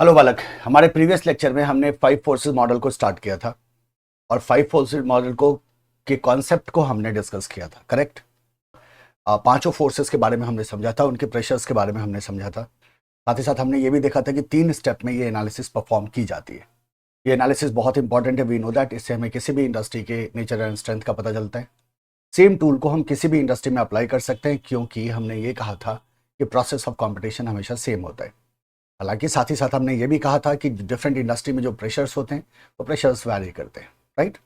Hello बालक, हमारे previous lecture में हमने 5 फोर्सेस मॉडल को स्टार्ट किया था और 5 फोर्सेस मॉडल को के कॉन्सेप्ट को हमने डिस्कस किया था। करेक्ट। पांचों फोर्सेस के बारे में हमने समझा था, उनके प्रेशर्स के बारे में हमने समझा था। साथ ही साथ हमने ये भी देखा था कि 3 स्टेप में ये एनालिसिस परफॉर्म की जाती है। ये एनालिसिस बहुत इंपॉर्टेंट है, वी नो दैट। इससे हमें किसी भी इंडस्ट्री के नेचर एंड स्ट्रेंथ का पता चलता है। सेम टूल को हम किसी भी इंडस्ट्री में अप्लाई कर सकते हैं, क्योंकि हमने ये कहा था कि प्रोसेस ऑफ कॉम्पिटिशन हमेशा सेम होता है। हालांकि साथ ही साथ हमने ये भी कहा था कि डिफरेंट इंडस्ट्री में जो प्रेशर्स होते हैं वो प्रेशर्स वैरी करते हैं। राइट।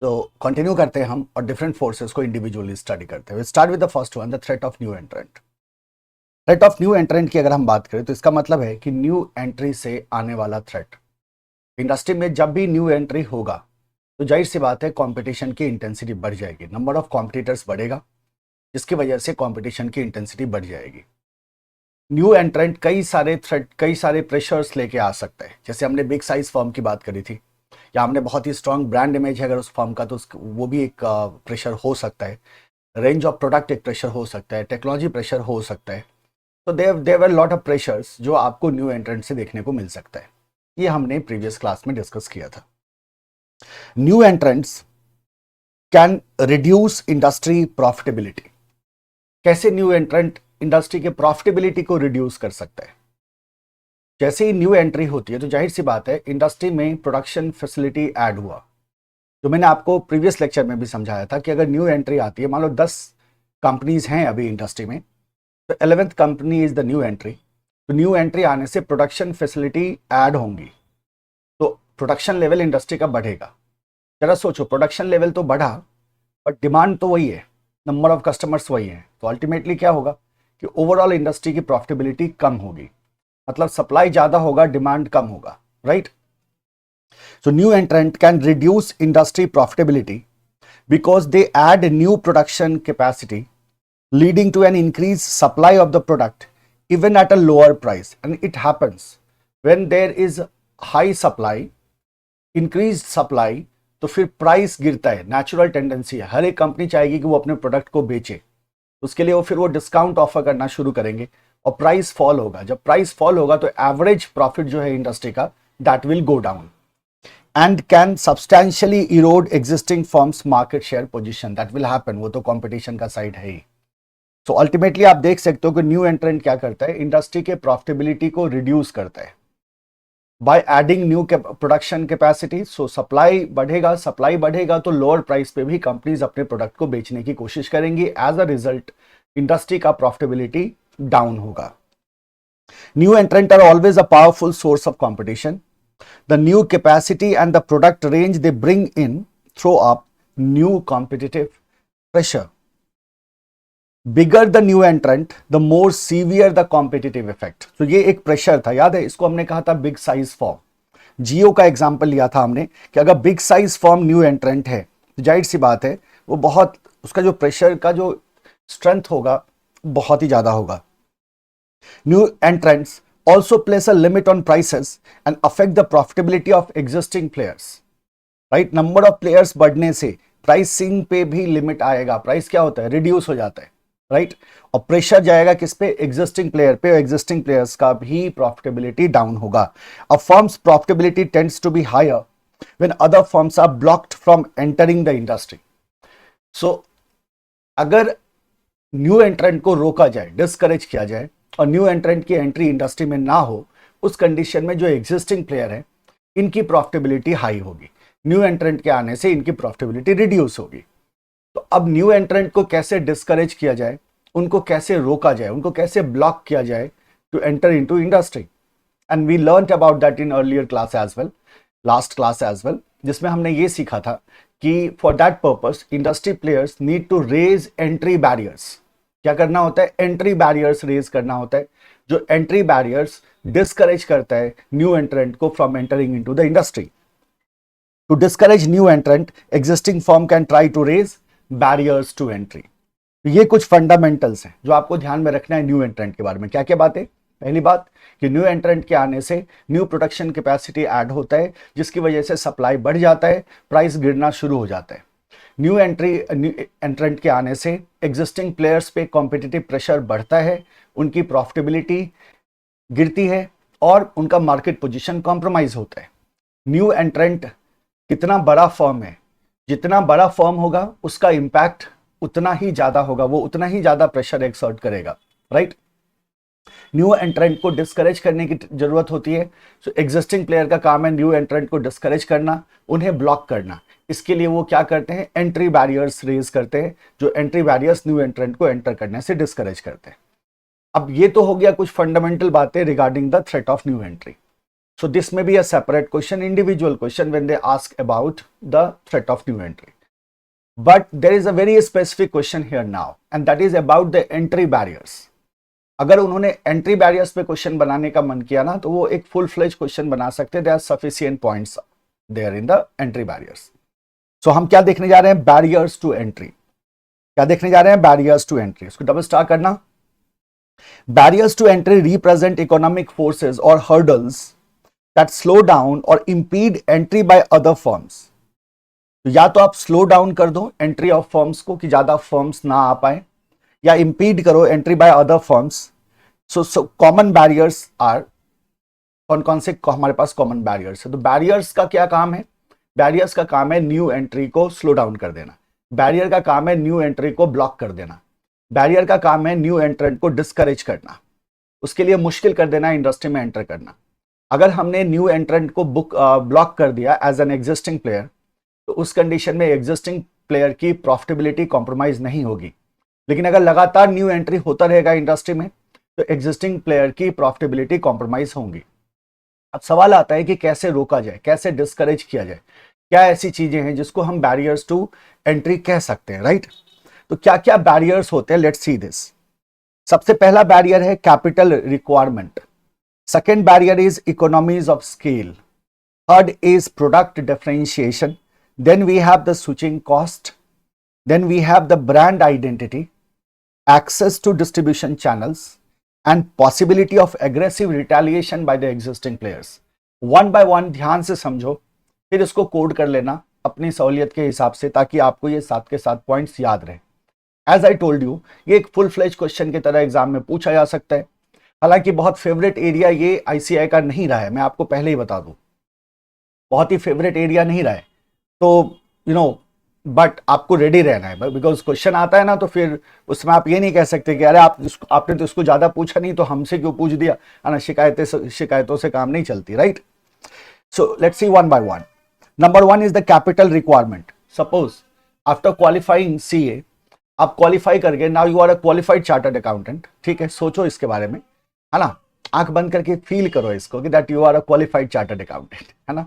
तो कंटिन्यू करते हैं हम और डिफरेंट फोर्सेस को इंडिविजुअली स्टडी करते हैं। Start with the first one, the threat of new एंट्रेंट। Threat of new एंट्रेंट की अगर हम बात करें तो इसका मतलब है कि न्यू एंट्री से आने वाला थ्रेट। इंडस्ट्री में जब भी न्यू एंट्री होगा तो जाहिर सी बात है कंपटीशन की इंटेंसिटी बढ़ जाएगी, नंबर ऑफ कॉम्पिटिटर्स बढ़ेगा, जिसकी वजह से कंपटीशन की इंटेंसिटी बढ़ जाएगी। न्यू एंट्रेंट कई सारे थ्रेट, कई सारे प्रेशर्स लेके आ सकता है। जैसे हमने बिग साइज फर्म की बात करी थी, या हमने बहुत ही स्ट्रांग ब्रांड इमेज है अगर उस फर्म का, तो वो भी एक प्रेशर हो सकता है। रेंज ऑफ प्रोडक्ट एक प्रेशर हो सकता है, टेक्नोलॉजी प्रेशर हो सकता है। तो there were lot of pressures जो आपको न्यू एंट्रेंट से देखने को मिल सकता है। ये हमने प्रीवियस क्लास में डिस्कस किया था। New entrants can reduce industry profitability. कैसे न्यू एंट्रेंट इंडस्ट्री के प्रॉफिटेबिलिटी को रिड्यूस कर सकता है? जैसे ही न्यू एंट्री होती है तो जाहिर सी बात है इंडस्ट्री में प्रोडक्शन फैसिलिटी ऐड हुआ। जो मैंने आपको प्रीवियस लेक्चर में भी समझाया था कि अगर न्यू एंट्री आती है, मान लो 10 कंपनीज हैं अभी इंडस्ट्री में, तो 11th company is the new entry. तो न्यू एंट्री आने से प्रोडक्शन फैसिलिटी ऐड होंगी, तो प्रोडक्शन लेवल इंडस्ट्री का बढ़ेगा। जरा सोचो, प्रोडक्शन लेवल तो बढ़ा बट डिमांड तो वही है, नंबर ऑफ कस्टमर्स वही है, तो अल्टीमेटली क्या होगा कि ओवरऑल इंडस्ट्री की प्रॉफिटेबिलिटी कम होगी। मतलब सप्लाई ज्यादा होगा, डिमांड कम होगा। Right. So new entrant can reduce industry profitability because they add new production capacity, leading to an increased supply of the product even at a lower price. And it happens when there is high supply, increased supply, तो फिर price गिरता है। Natural tendency है, हर एक company चाहेगी कि वो अपने प्रोडक्ट को बेचे, उसके लिए वो डिस्काउंट ऑफर करना शुरू करेंगे और प्राइस फॉल होगा। जब प्राइस फॉल होगा तो एवरेज प्रॉफिट जो है इंडस्ट्री का, that will go down and can substantially erode existing firms market share position. That will happen, वो तो कंपटीशन का साइड है ही। सो अल्टीमेटली आप देख सकते हो कि न्यू एंट्रेंट क्या करता है, इंडस्ट्री के प्रॉफिटेबिलिटी को रिड्यूस करता है by adding new production capacity. So supply बढ़ेगा तो लोअर प्राइस पे भी कंपनीज अपने प्रोडक्ट को बेचने की कोशिश करेंगी। एज अ रिजल्ट इंडस्ट्री का प्रॉफिटेबिलिटी डाउन होगा। New entrant are always a powerful source of competition. The new capacity and the product range they bring in throw up new competitive pressure. Bigger the new entrant, the more severe the competitive effect. तो ये एक pressure था, याद है? इसको हमने कहा था बिग साइज फॉर्म। जियो का एग्जांपल लिया था हमने कि अगर बिग साइज फॉर्म न्यू एंट्रेंट है तो जाहिर सी बात है वो बहुत, उसका जो प्रेशर का जो स्ट्रेंथ होगा बहुत ही ज्यादा होगा। New entrants also place a limit on prices and affect the profitability of existing players. Right? Number of players बढ़ने से प्राइसिंग पे भी लिमिट आएगा। प्राइस क्या होता है, रिड्यूस हो जाता है। राइट। और प्रेशर जाएगा किस पे, एग्जिस्टिंग प्लेयर पे। एग्जिस्टिंग प्लेयर्स का भी प्रॉफिटेबिलिटी डाउन होगा। A firm's profitability tends to be higher when other firms are blocked from entering the industry. So अगर न्यू एंट्रेंट को रोका जाए, डिस्करेज किया जाए और न्यू एंट्रेंट की एंट्री इंडस्ट्री में ना हो, उस कंडीशन में जो एग्जिस्टिंग प्लेयर है इनकी प्रॉफिटेबिलिटी हाई होगी। न्यू एंट्रेंट के आने से इनकी प्रॉफिटेबिलिटी रिड्यूस होगी। तो अब न्यू एंट्रेंट को कैसे डिस्करेज किया जाए, उनको कैसे रोका जाए, उनको कैसे ब्लॉक किया जाए to enter into industry. And we learned about that in earlier class as well, last class as well, जिसमें हमने ये सीखा था कि for that purpose industry players need to raise entry barriers. क्या करना होता है, एंट्री बैरियर्स रेज करना होता है, जो एंट्री बैरियर्स डिस्करेज करता है न्यू एंट्रेंट को from entering into the industry. To discourage new entrant, existing firm can try to raise barriers to entry. ये कुछ फंडामेंटल्स हैं जो आपको ध्यान में रखना है न्यू एंट्रेंट के बारे में। क्या क्या बातें? पहली बात कि न्यू एंट्रेंट के आने से न्यू प्रोडक्शन कैपेसिटी ऐड होता है, जिसकी वजह से सप्लाई बढ़ जाता है, प्राइस गिरना शुरू हो जाता है। न्यू एंट्रेंट के आने से एग्जिस्टिंग प्लेयर्स पे कॉम्पिटिटिव प्रेशर बढ़ता है, उनकी प्रॉफिटेबिलिटी गिरती है और उनका मार्केट पोजीशन कॉम्प्रोमाइज होता है। न्यू एंट्रेंट कितना बड़ा फर्म है, जितना बड़ा फर्म होगा उसका इंपैक्ट उतना ही ज्यादा होगा, वो उतना ही ज्यादा प्रेशर एक्सर्ट करेगा, राइट। न्यू एंट्रेंट को डिस्करेज करने की जरूरत होती है। सो एग्जिस्टिंग प्लेयर का काम है न्यू एंट्रेंट को डिस्करेज करना, उन्हें ब्लॉक करना। इसके लिए वो क्या करते हैं, एंट्री बैरियर्स रेज करते हैं, जो एंट्री बैरियर्स न्यू एंट्रेंट को एंटर करने से डिस्करेज करते हैं। अब ये तो हो गया कुछ फंडामेंटल बातें regarding the threat of new entry. So this may be a separate question, individual question when they ask about the threat of new entry. But there is a very specific question here now, and that is about the entry barriers. अगर उन्होंने entry barriers पे question बनाने का मन किया ना, तो वो एक full fledged question बना सकते हैं। There are sufficient points there in the entry barriers. So हम क्या देखने जा रहे हैं, barriers to entry। क्या देखने जा रहे हैं, barriers to entry। इसको डबल स्टार करना। Barriers to entry represent economic forces or hurdles that slow down or impede entry by other firms। तो या तो आप स्लो डाउन कर दो एंट्री ऑफ फर्म्स को कि ज्यादा फर्म्स ना आ पाए, या इंपीड करो entry by other firms. So common barriers are, कौन कौन से हमारे पास कॉमन बैरियर्स है। तो बैरियर्स का क्या काम है, बैरियर्स का काम है न्यू एंट्री को स्लो डाउन कर देना, बैरियर का काम है न्यू एंट्री को ब्लॉक कर देना, बैरियर का काम है न्यू एंट्रेंट को डिस्करेज करना, उसके लिए मुश्किल कर देना इंडस्ट्री में एंटर करना। अगर हमने न्यू एंट्रेंट को ब्लॉक कर दिया एज एन एग्जिस्टिंग प्लेयर, तो उस कंडीशन में एग्जिस्टिंग प्लेयर की प्रॉफिटेबिलिटी कॉम्प्रोमाइज नहीं होगी। लेकिन अगर लगातार न्यू एंट्री होता रहेगा इंडस्ट्री में, तो एग्जिस्टिंग प्लेयर की प्रॉफिटेबिलिटी कॉम्प्रोमाइज होंगी। अब सवाल आता है कि कैसे रोका जाए, कैसे डिस्करेज किया जाए, क्या ऐसी चीजें हैं जिसको हम बैरियर्स टू एंट्री कह सकते हैं, राइट। तो क्या क्या बैरियर्स होते हैं, लेट्स सी दिस। सबसे पहला बैरियर है capital requirement. Second barrier is economies of scale. Third is product differentiation. Then we have the switching cost. Then we have the brand identity, access to distribution channels, and possibility of aggressive retaliation by the existing players. One by one ध्यान से समझो, फिर इसको code कर लेना अपनी सहूलियत के हिसाब से, ताकि आपको ये साथ के साथ पॉइंट्स याद रहे। As I told you, ये एक फुल फ्लेज क्वेश्चन की तरह एग्जाम में पूछा जा सकता है। हालांकि बहुत फेवरेट एरिया ये आईसीआई का नहीं रहा है, मैं आपको पहले ही बता दूं, बहुत ही फेवरेट एरिया नहीं रहा है। तो बट आपको रेडी रहना है, बिकॉज क्वेश्चन आता है ना, तो फिर उसमें आप ये नहीं कह सकते कि अरे आपने तो इसको ज्यादा पूछा नहीं, तो हमसे क्यों पूछ दिया, है ना। शिकायतों से काम नहीं चलती, right. So let's see one by one. Number one is the capital requirement. Suppose after qualifying CA, आप क्वालिफाई करके now you are a qualified chartered accountant, ठीक है। सोचो इसके बारे में, है ना, आंख बंद करके फील करो इसको कि that you are a qualified chartered accountant, है ना।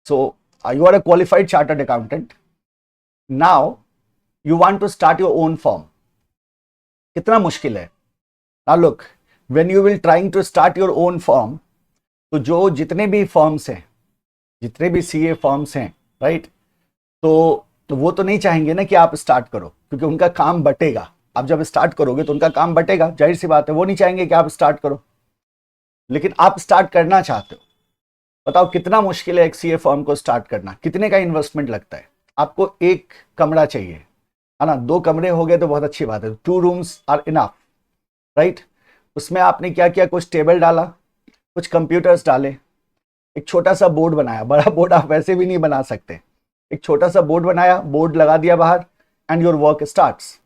So you are a qualified chartered accountant, now you want to start your own firm. कितना मुश्किल है। Now look, when you will trying to start your own firm, तो जो जितने भी firms हैं, जितने भी सीए फर्म्स हैं, राइट, तो वो तो नहीं चाहेंगे ना कि आप स्टार्ट करो, क्योंकि उनका काम बटेगा। आप जब स्टार्ट करोगे तो उनका काम बटेगा, जाहिर सी बात है, वो नहीं चाहेंगे कि आप स्टार्ट करो। लेकिन आप स्टार्ट करना चाहते हो। बताओ कितना मुश्किल है एक सीए फर्म को स्टार्ट करना, कितने का इन्वेस्टमेंट लगता है। आपको एक कमरा चाहिए, है ना, 2 कमरे हो गए तो बहुत अच्छी बात है, 2 रूम्स आर इनफ, राइट। उसमें आपने क्या किया, कुछ टेबल डाला, कुछ कंप्यूटर्स डाले, एक छोटा सा बोर्ड बनाया। बड़ा बोर्ड आप वैसे भी नहीं बना सकते, एक छोटा सा बोर्ड बनाया, बोर्ड लगा दिया बाहर, and your work starts.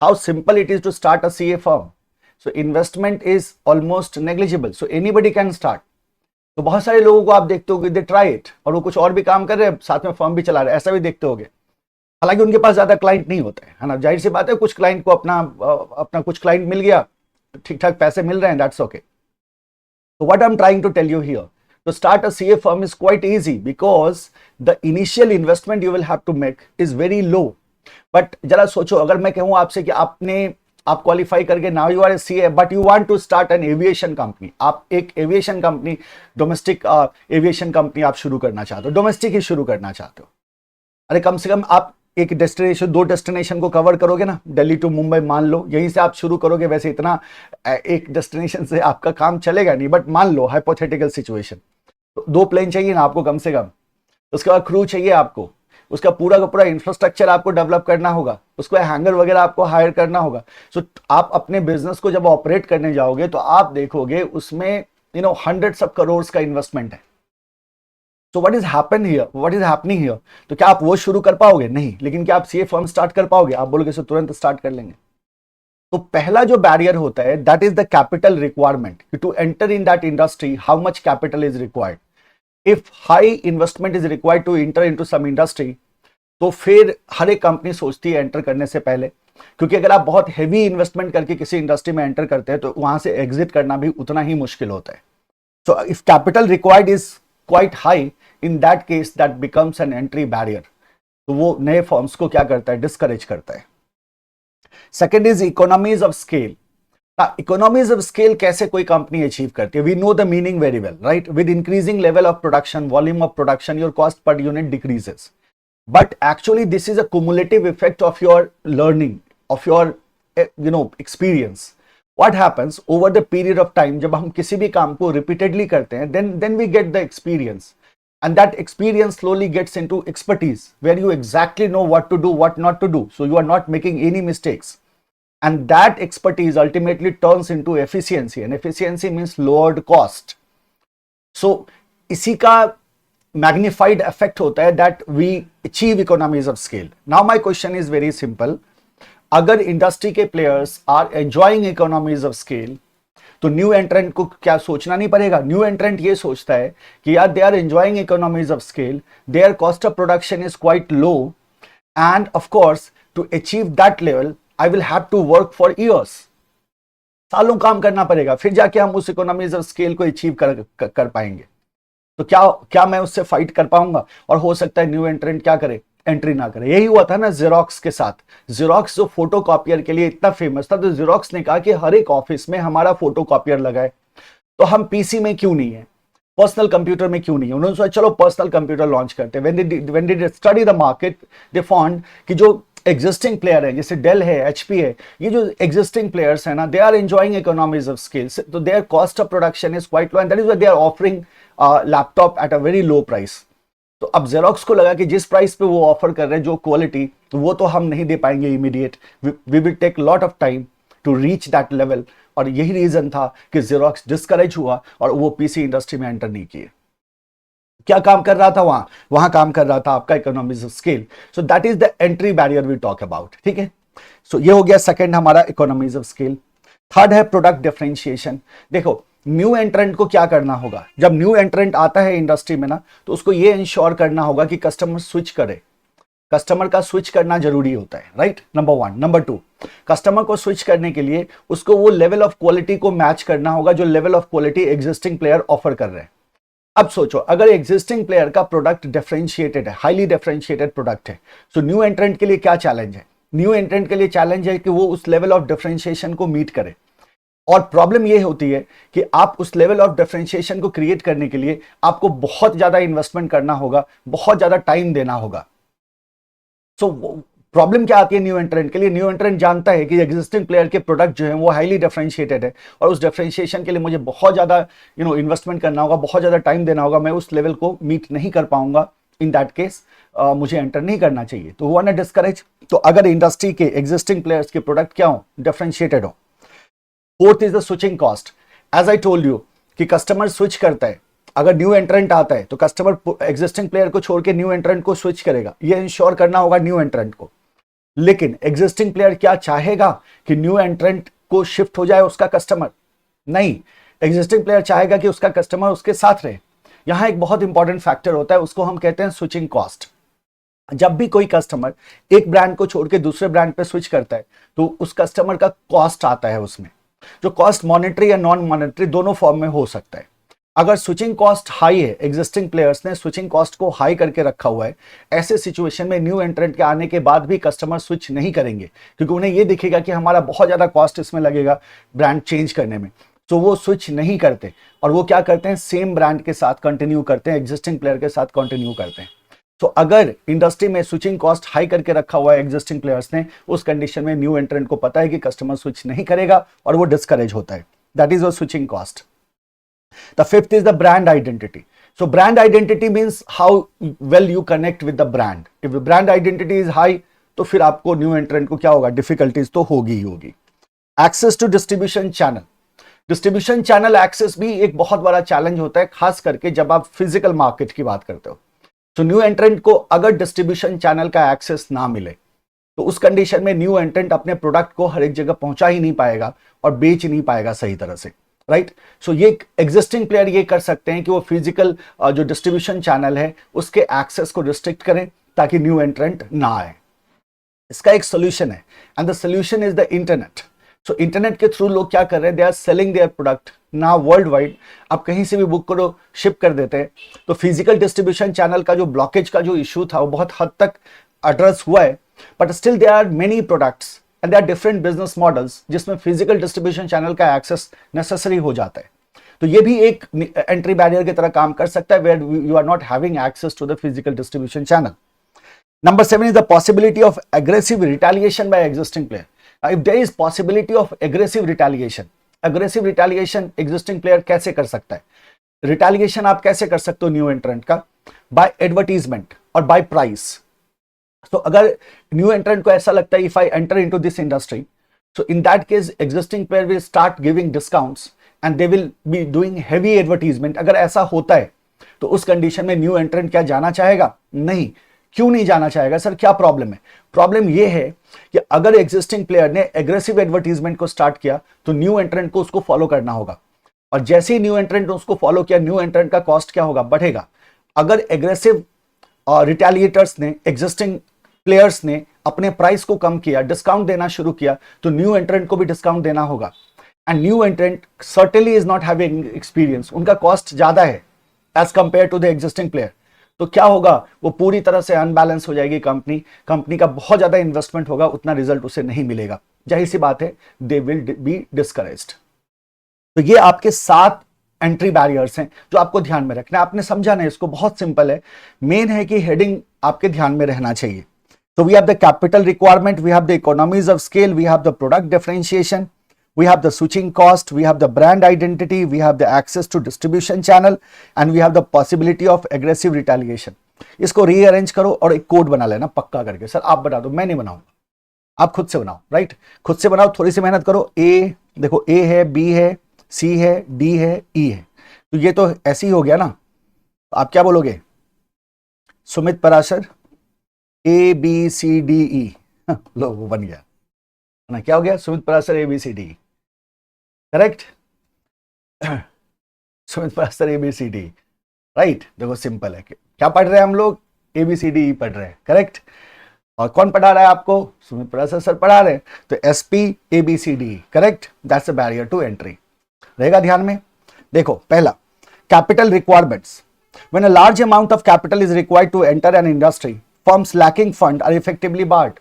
How simple it is to start a CA firm. So investment is almost negligible. So anybody can start. तो बहुत सारे लोगों को आप देखते हो कि they try it, और वो कुछ और भी काम कर रहे हैं, साथ में फर्म भी चला रहे हैं, ऐसा भी देखते होगे। हालांकि उनके पास ज्यादा क्लाइंट नहीं होते हैं, है ना, जाहिर सी बात है। कुछ क्लाइंट को अपना कुछ क्लाइंट मिल गया, ठीक ठाक पैसे मिल रहे हैं, that's okay. So what I'm trying to tell you here, to start a CA firm is quite easy because the initial investment you will have to make is very low. But जरा सोचो, अगर मैं कहूं आपसे कि आप qualify करके now you are a CA, but you want to start an aviation company, आप एक aviation company, domestic aviation company आप शुरू करना चाहते हो, डोमेस्टिक ही शुरू करना चाहते हो। अरे कम से कम आप एक डेस्टिनेशन, 2 डेस्टिनेशन को कवर करोगे ना, दिल्ली टू मुंबई मान लो, यहीं से आप शुरू करोगे। वैसे इतना एक डेस्टिनेशन से आपका काम चलेगा नहीं, बट मान लो हाइपोथेटिकल सिचुएशन, तो 2 प्लेन चाहिए ना आपको कम से कम, उसके बाद क्रू चाहिए आपको, उसका पूरा का पूरा इंफ्रास्ट्रक्चर आपको डेवलप करना होगा, उसको हैंगर वगैरह आपको हायर करना होगा। सो आप अपने बिजनेस को जब ऑपरेट करने जाओगे, तो आप देखोगे उसमें हंड्रेड्स ऑफ करोड़ का इन्वेस्टमेंट है। So what is happening here, तो क्या आप वो शुरू कर पाओगे? नहीं। लेकिन क्या आप सीए फर्म स्टार्ट कर पाओगे? आप बोलोगे सर तुरंत स्टार्ट कर लेंगे। तो पहला जो बैरियर होता है that is the capital requirement, to enter in that industry how much capital is required. If high investment is required to enter into some industry, तो फिर हर एक कंपनी सोचती है एंटर करने से पहले, क्योंकि अगर आप बहुत हेवी इन्वेस्टमेंट करके किसी इंडस्ट्री में एंटर करते हैं तो वहां से एग्जिट करना भी उतना ही मुश्किल होता है। So if capital required is quite high, in that case that becomes an entry barrier. तो वो नए फॉर्म्स को क्या करता है? डिस्करेज करता है। Second is economies of scale. Economies of scale कैसे कोई कंपनी अचीव करती है? We know the meaning very well, right? With increasing level of production, volume of production, your cost per unit decreases. But actually this is a cumulative effect of your learning, of your experience. What happens over the period of time, जब हम किसी भी काम को repeatedly करते हैं, then we get the experience, and that experience slowly gets into expertise where you exactly know what to do, what not to do, so you are not making any mistakes, and that expertise ultimately turns into efficiency, and efficiency means lowered cost. So इसी का magnified effect होता है that we achieve economies of scale. Now my question is very simple. अगर industry के players are enjoying economies of scale, तो new entrant को क्या सोचना नहीं पड़ेगा? न्यू एंट्रेंट ये सोचता है कि यार they are enjoying economies of scale, their cost of production is quite low, and of course to achieve that level I will have to work for years. सालों काम करना पड़ेगा, फिर जाके हम उस इकोनॉमीज ऑफ स्केल को अचीव कर पाएंगे। तो क्या मैं उससे फाइट कर पाऊंगा? और हो सकता है न्यू एंट्रेंट क्या करे? एंट्री ना करे। यही हुआ था ना जेरोक्स के साथ। जेरोक्स जो फोटो कॉपियर के लिए इतना फेमस था, तो जेरोक्स ने कहा कि हर एक ऑफिस में हमारा फोटो कॉपियर लगा है, तो हम पीसी में क्यों नहीं है, पर्सनल कंप्यूटर में क्यों नहीं है? उन्होंने सोचा चलो पर्सनल कंप्यूटर लॉन्च करते हैं। When they study the market, they found कि जो एग्जिस्टिंग प्लेयर है, जैसे डेल है, एचपी है, ये जो एग्जिस्टिंग प्लेयर्स है ना, they are enjoying economies of scales, तो their cost of production is quite low, and that is why they are offering laptop at a very low price. तो अब जेरोक्स को लगा कि जिस प्राइस पे वो ऑफर कर रहे हैं, जो क्वालिटी, तो वो तो हम नहीं दे पाएंगे immediate, we will take lot of time to reach that level. और यही रीजन था कि जेरोक्स डिस्करेज हुआ और वो पीसी इंडस्ट्री में एंटर नहीं किए। क्या काम कर रहा था वहां काम कर रहा था आपका economies of scale. So that is the entry barrier we talk about. ठीक है, सो ये हो गया सेकंड हमारा इकोनॉमीज ऑफ स्केल। थर्ड है प्रोडक्ट डिफरेंशिएशन। देखो न्यू एंट्रेंट को क्या करना होगा? जब न्यू एंट्रेंट आता है इंडस्ट्री में ना, तो उसको ये इंश्योर करना होगा कि कस्टमर स्विच करे। कस्टमर का स्विच करना जरूरी होता है, right? Number one. Number two, customer को स्विच करने के लिए उसको वो लेवल ऑफ क्वालिटी को मैच करना होगा जो level of quality existing player offer कर रहे हैं। अब सोचो, अगर एग्जिस्टिंग प्लेयर का प्रोडक्ट डिफरेंशिएटेड है, हाईली डिफरेंशिएटेड प्रोडक्ट है, तो न्यू एंट्रेंट के लिए क्या चैलेंज है? न्यू एंट्रेंट के लिए चैलेंज है कि वो उस लेवल ऑफ डिफरेंशिएशन को मीट करे। और प्रॉब्लम ये होती है कि आप उस लेवल ऑफ डिफरेंशिएशन को क्रिएट करने के लिए आपको बहुत ज्यादा इन्वेस्टमेंट करना होगा, बहुत ज्यादा टाइम देना होगा। सो प्रॉब्लम क्या आती है न्यू एंट्रेंट के लिए? न्यू एंट्रेंट जानता है कि एग्जिस्टिंग प्लेयर के प्रोडक्ट जो है वो हाईली डिफरेंशिएटेड है, और उस डिफरेंशिएशन के लिए मुझे बहुत ज्यादा इन्वेस्टमेंट करना होगा, बहुत ज्यादा टाइम देना होगा, मैं उस लेवल को मीट नहीं कर पाऊंगा। इन दैट केस मुझे एंटर नहीं करना चाहिए, तो हुआ ना डिस्करेज। तो अगर इंडस्ट्री के एग्जिस्टिंग प्लेयर्स के प्रोडक्ट क्या हो? डिफरेंशिएटेड हो। Fourth is the switching cost. As I told you कि कस्टमर स्विच करता है, अगर न्यू एंट्रेंट आता है तो कस्टमर एग्जिस्टिंग प्लेयर को छोड़ के न्यू एंट्रेंट को स्विच करेगा, ये इंश्योर करना होगा न्यू एंट्रेंट को। लेकिन एग्जिस्टिंग प्लेयर क्या चाहेगा कि न्यू एंट्रेंट को शिफ्ट हो जाए उसका कस्टमर? नहीं, एग्जिस्टिंग प्लेयर चाहेगा कि उसका कस्टमर उसके साथ रहे। यहां एक बहुत इंपॉर्टेंट फैक्टर होता है, उसको हम कहते हैं स्विचिंग कॉस्ट। जब भी कोई कस्टमर एक ब्रांड को छोड़ के दूसरे ब्रांड पे स्विच करता है, तो उस कस्टमर का कॉस्ट आता है उसमें, जो कॉस्ट मॉनेटरी या नॉन मॉनेटरी दोनों फॉर्म में हो सकता है। अगर स्विचिंग कॉस्ट हाई है, एग्जिस्टिंग प्लेयर्स ने स्विचिंग कॉस्ट को हाई करके रखा हुआ है, ऐसे सिचुएशन में न्यू एंट्रेंट के आने के बाद भी कस्टमर स्विच नहीं करेंगे, क्योंकि उन्हें यह दिखेगा कि हमारा बहुत ज्यादा कॉस्ट इसमें लगेगा ब्रांड चेंज करने में, तो वो स्विच नहीं करते। और वो क्या करते हैं? सेम ब्रांड के साथ कंटिन्यू करते हैं, एग्जिस्टिंग प्लेयर के साथ कंटिन्यू करते हैं। तो अगर इंडस्ट्री में स्विचिंग कॉस्ट हाई करके रखा हुआ है एग्जिस्टिंग प्लेयर्स ने, उस कंडीशन में न्यू एंट्रेंट को पता है कि कस्टमर स्विच नहीं करेगा और वो डिस्करेज होता है। That is a switching cost. The fifth is the brand identity. So brand identity means how well you connect with the brand. If brand identity is high, तो फिर आपको न्यू एंट्रेंट को क्या होगा? डिफिकल्टीज तो होगी ही होगी। Access to distribution channel. Distribution channel access भी एक बहुत बड़ा चैलेंज होता है, खास करके जब आप फिजिकल मार्केट की बात करते हो। तो न्यू एंट्रेंट को अगर डिस्ट्रीब्यूशन चैनल का एक्सेस ना मिले तो उस कंडीशन में न्यू एंट्रेंट अपने प्रोडक्ट को हर एक जगह पहुंचा ही नहीं पाएगा और बेच नहीं पाएगा सही तरह से, राइट। सो ये एग्जिस्टिंग प्लेयर ये कर सकते हैं कि वो फिजिकल जो डिस्ट्रीब्यूशन चैनल है उसके एक्सेस को रिस्ट्रिक्ट करें ताकि न्यू एंट्रेंट ना आए। इसका एक सोल्यूशन है and the solution is the internet. So internet के थ्रू लोग क्या कर रहे हैं, they are selling their product ना वर्ल्ड वाइड। आप कहीं से भी बुक करो, शिप कर देते हैं। तो फिजिकल डिस्ट्रीब्यूशन चैनल का जो ब्लॉकेज का जो इशू था वो बहुत हद तक एड्रेस हुआ है, but still there are many products and there are different business models जिसमें फिजिकल डिस्ट्रीब्यूशन चैनल का एक्सेस नेसेसरी हो जाता है। तो ये भी एक एंट्री बैरियर की तरह काम कर सकता है, where you are not having access to the physical distribution channel. Number 7 is the possibility of aggressive retaliation by existing player. If there is possibility of aggressive retaliation existing player कैसे कर सकता है? Retaliation आप कैसे कर सकते हो new एंट्रेंट का? By advertisement और by price. तो अगर न्यू एंट्रेंट को ऐसा लगता है if I enter into this industry, so in that case existing player will start giving discounts and they will be doing heavy advertisement. अगर ऐसा होता है तो उस कंडीशन में न्यू एंट्रेंट क्या जाना चाहेगा? नहीं। क्यों नहीं जाना चाहेगा सर, क्या प्रॉब्लम है? प्रॉब्लम यह है कि अगर एग्जिस्टिंग प्लेयर ने एग्रेसिव एडवर्टीजमेंट को स्टार्ट किया तो न्यू एंट्रेंट को उसको फॉलो करना होगा, और जैसे ही न्यू एंट्रेंट ने उसको फॉलो किया, न्यू एंट्रेंट का कॉस्ट क्या होगा? बढ़ेगा। अगर एग्रेसिव रिटेलिएटर्स ने, एग्जिस्टिंग प्लेयर्स ने अपने प्राइस को कम किया, डिस्काउंट देना शुरू किया, तो न्यू एंट्रेंट को भी डिस्काउंट देना होगा। And new entrant certainly is not having experience, उनका कॉस्ट ज्यादा है as compare to the existing player. तो क्या होगा? वो पूरी तरह से अनबैलेंस हो जाएगी कंपनी का बहुत ज्यादा इन्वेस्टमेंट होगा, उतना रिजल्ट उसे नहीं मिलेगा। जाहिर सी बात है, दे विल बी डिस्करेज्ड। तो ये आपके 7 एंट्री बैरियर्स हैं जो आपको ध्यान में रखना है। आपने समझा ना, इसको बहुत सिंपल है। मेन है कि हेडिंग आपके ध्यान में रहना चाहिए। तो we have the capital requirement, we have the economies of scale, we have the product differentiation, we have the switching cost, we have the brand identity, we have the access to distribution channel, and we have the possibility of aggressive retaliation. इसको rearrange करो और एक code बना लेना पक्का करके। Sir आप बना दो, मैं नहीं बनाऊंगा, आप खुद से बनाओ, राइट? खुद से बनाओ, थोड़ी सी मेहनत करो। ए देखो, ए है, बी है, सी है, डी है, ई है। तो ये तो ऐसे ही हो गया ना। आप क्या बोलोगे? Sumit Parashar, A B C D E, लो वो बन गया ना। क्या हो गया? Sumit Parashar A B C D, correct? Sumit Parashar ABCD, right? देखो सिंपल है। क्या पढ़ रहे हैं हम लोग? ABCD पढ़ रहे हैं, करेक्ट? और कौन पढ़ा रहा है आपको? सुमित पराशर सर पढ़ा रहे हैं। तो SP ABCD, correct? That's a barrier to entry, रहेगा ध्यान में। देखो पहला, capital requirements. When a large amount of capital is required to enter an industry, firms lacking fund are effectively barred.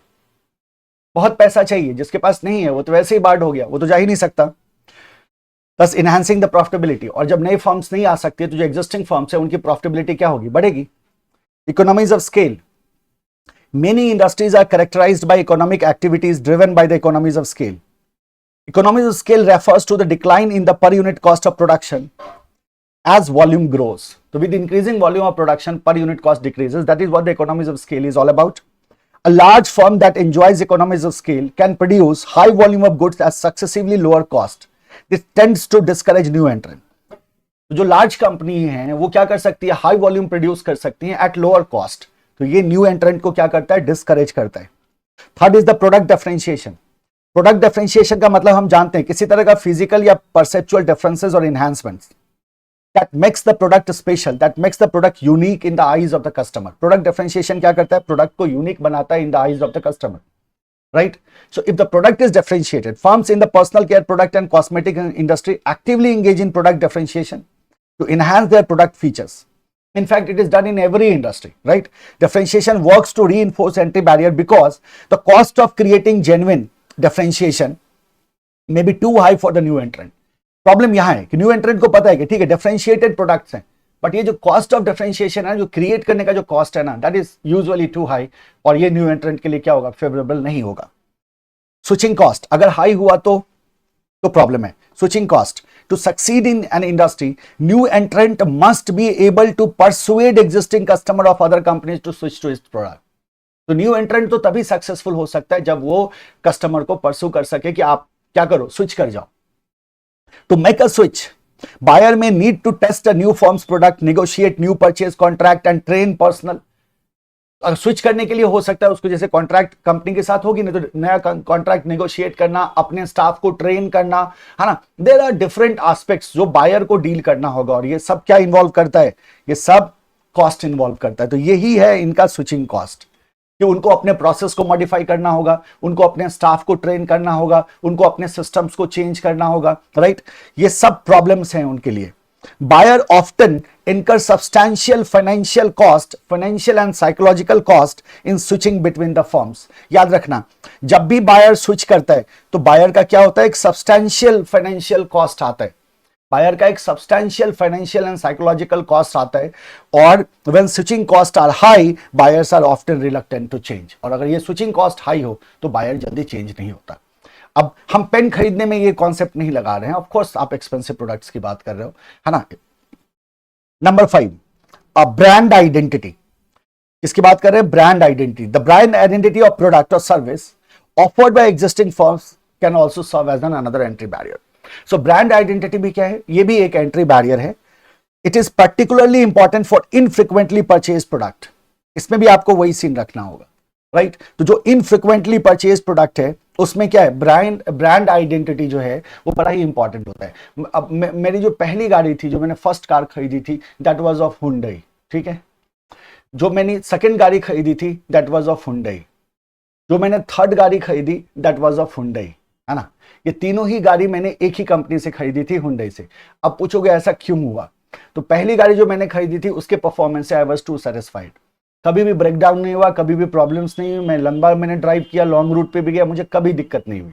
बहुत पैसा चाहिए, जिसके पास नहीं है वो तो वैसे ही बार्ड हो गया, वो तो जा ही नहीं सकता। Thus enhancing the profitability। और जब नए फर्म्स नहीं आ सकते तो जो एग्जिस्टिंग फर्म्स है उनकी प्रॉफिटेबिलिटी क्या होगी? बढ़ेगी। Economies of scale. Many industries are characterised by economic activities driven by the economies of scale. Economies of scale refers to the decline in the per unit cost of production as volume grows. So with increasing volume of production, per unit cost decreases. That is what the economies of scale is all about. A large firm that enjoys economies of scale can produce high volume of goods at successively lower cost. This tends to discourage new entrant. तो जो large company है वो क्या कर सकती है? High volume produce कर सकती है एट लोअर कॉस्ट। तो ये न्यू एंट्रेंट को क्या करता है? डिस्करेज करता है। Third is the product differentiation. Product differentiation का मतलब हम जानते हैं किसी तरह का फिजिकल या परसेप्चुअल डिफरेंसेस और enhancements that makes the product special, that makes the product unique in the eyes of the customer. Product differentiation क्या करता है? प्रोडक्ट को यूनिक बनाता है in the eyes of the customer, right? So if the product is differentiated, firms in the personal care, product and cosmetic industry actively engage in product differentiation to enhance their product features. In fact, it is done in every industry, right? Differentiation works to reinforce entry barrier because the cost of creating genuine differentiation may be too high for the new entrant. Problem यहां है कि new entrant को पता है कि ठीक है differentiated products हैं, बट ये जो कॉस्ट ऑफ डिफरेंशिएशन है, जो क्रिएट करने का जो कॉस्ट है ना, that is usually to high, और ये न्यू एंट्रेंट के लिए क्या होगा? फेवरेबल नहीं होगा। स्विचिंग कॉस्ट अगर हाई हुआ तो प्रॉब्लम है। Switching cost, to succeed in an industry, new entrant must be able to persuade existing customer of other companies to switch to its product. तो न्यू एंट्रेंट तो तभी successful हो सकता है जब वो कस्टमर को परसू कर सके कि आप क्या करो, स्विच कर जाओ। To make a switch, buyer may need to test a new firm's product, negotiate new purchase contract and train personnel. अगर स्विच करने के लिए हो सकता है उसको, जैसे कॉन्ट्रैक्ट कंपनी के साथ होगी ना, तो नया कॉन्ट्रैक्ट नेगोशिएट करना, अपने स्टाफ को ट्रेन करना, है ना. देयर आर डिफरेंट एस्पेक्ट्स जो बायर को डील करना होगा, और ये सब क्या इन्वॉल्व करता है, ये सब कॉस्ट इन्वॉल्व करता है. तो यही है इनका स्विचिंग कॉस्ट, कि उनको अपने प्रोसेस को मॉडिफाई करना होगा, उनको अपने स्टाफ को ट्रेन करना होगा, उनको अपने सिस्टम्स को चेंज करना होगा, राइट. ये सब प्रॉब्लम्स हैं उनके लिए. Buyer often incur substantial financial and psychological cost in switching between the firms. याद रखना, जब भी बायर स्विच करता है तो बायर का क्या होता है, एक सब्सटैंशियल फाइनेंशियल कॉस्ट आता है. बायर का एक substantial financial and psychological cost आता है. और when switching cost are high, buyers are often reluctant to change. और अगर ये स्विचिंग कॉस्ट हाई हो तो बायर जल्दी चेंज नहीं होता. अब हम पेन खरीदने में ये कॉन्सेप्ट नहीं लगा रहे हैं, ऑफ कोर्स आप एक्सपेंसिव प्रोडक्ट्स की बात कर रहे हो, है ना. Number 5, brand identity. किसकी बात कर रहे हैं, brand identity. The brand identity of product और service offered by existing firms can also serve as an another entry barrier. So brand identity भी क्या है, ये भी एक एंट्री बैरियर है. It is particularly important for infrequently purchase product. इसमें भी आपको वही सीन रखना होगा, राइट. तो जो इनफ्रिक्वेंटली परचेज प्रोडक्ट है उसमें क्या है, ब्रांड आइडेंटिटी जो है वो बड़ा ही इंपॉर्टेंट होता है. अब मेरी जो पहली गाड़ी थी, जो मैंने फर्स्ट कार खरीदी थी, दैट वाज ऑफ हुंडई, ठीक है. जो मैंने सेकंड गाड़ी खरीदी थी, दैट वाज ऑफ हुंडई. जो मैंने थर्ड गाड़ी खरीदी, दैट वाज ऑफ हुंडई, है ना. ये तीनों ही गाड़ी मैंने एक ही कंपनी से खरीदी थी, हुंडई से. अब पूछोगे ऐसा क्यों हुआ, तो पहली गाड़ी जो मैंने खरीदी थी उसके परफॉर्मेंस से आई वाज टू सेटिस्फाइड. कभी भी ब्रेकडाउन नहीं हुआ, कभी भी प्रॉब्लम्स नहीं हुई. मैंने ड्राइव किया, लॉन्ग रूट पे भी गया, मुझे कभी दिक्कत नहीं हुई.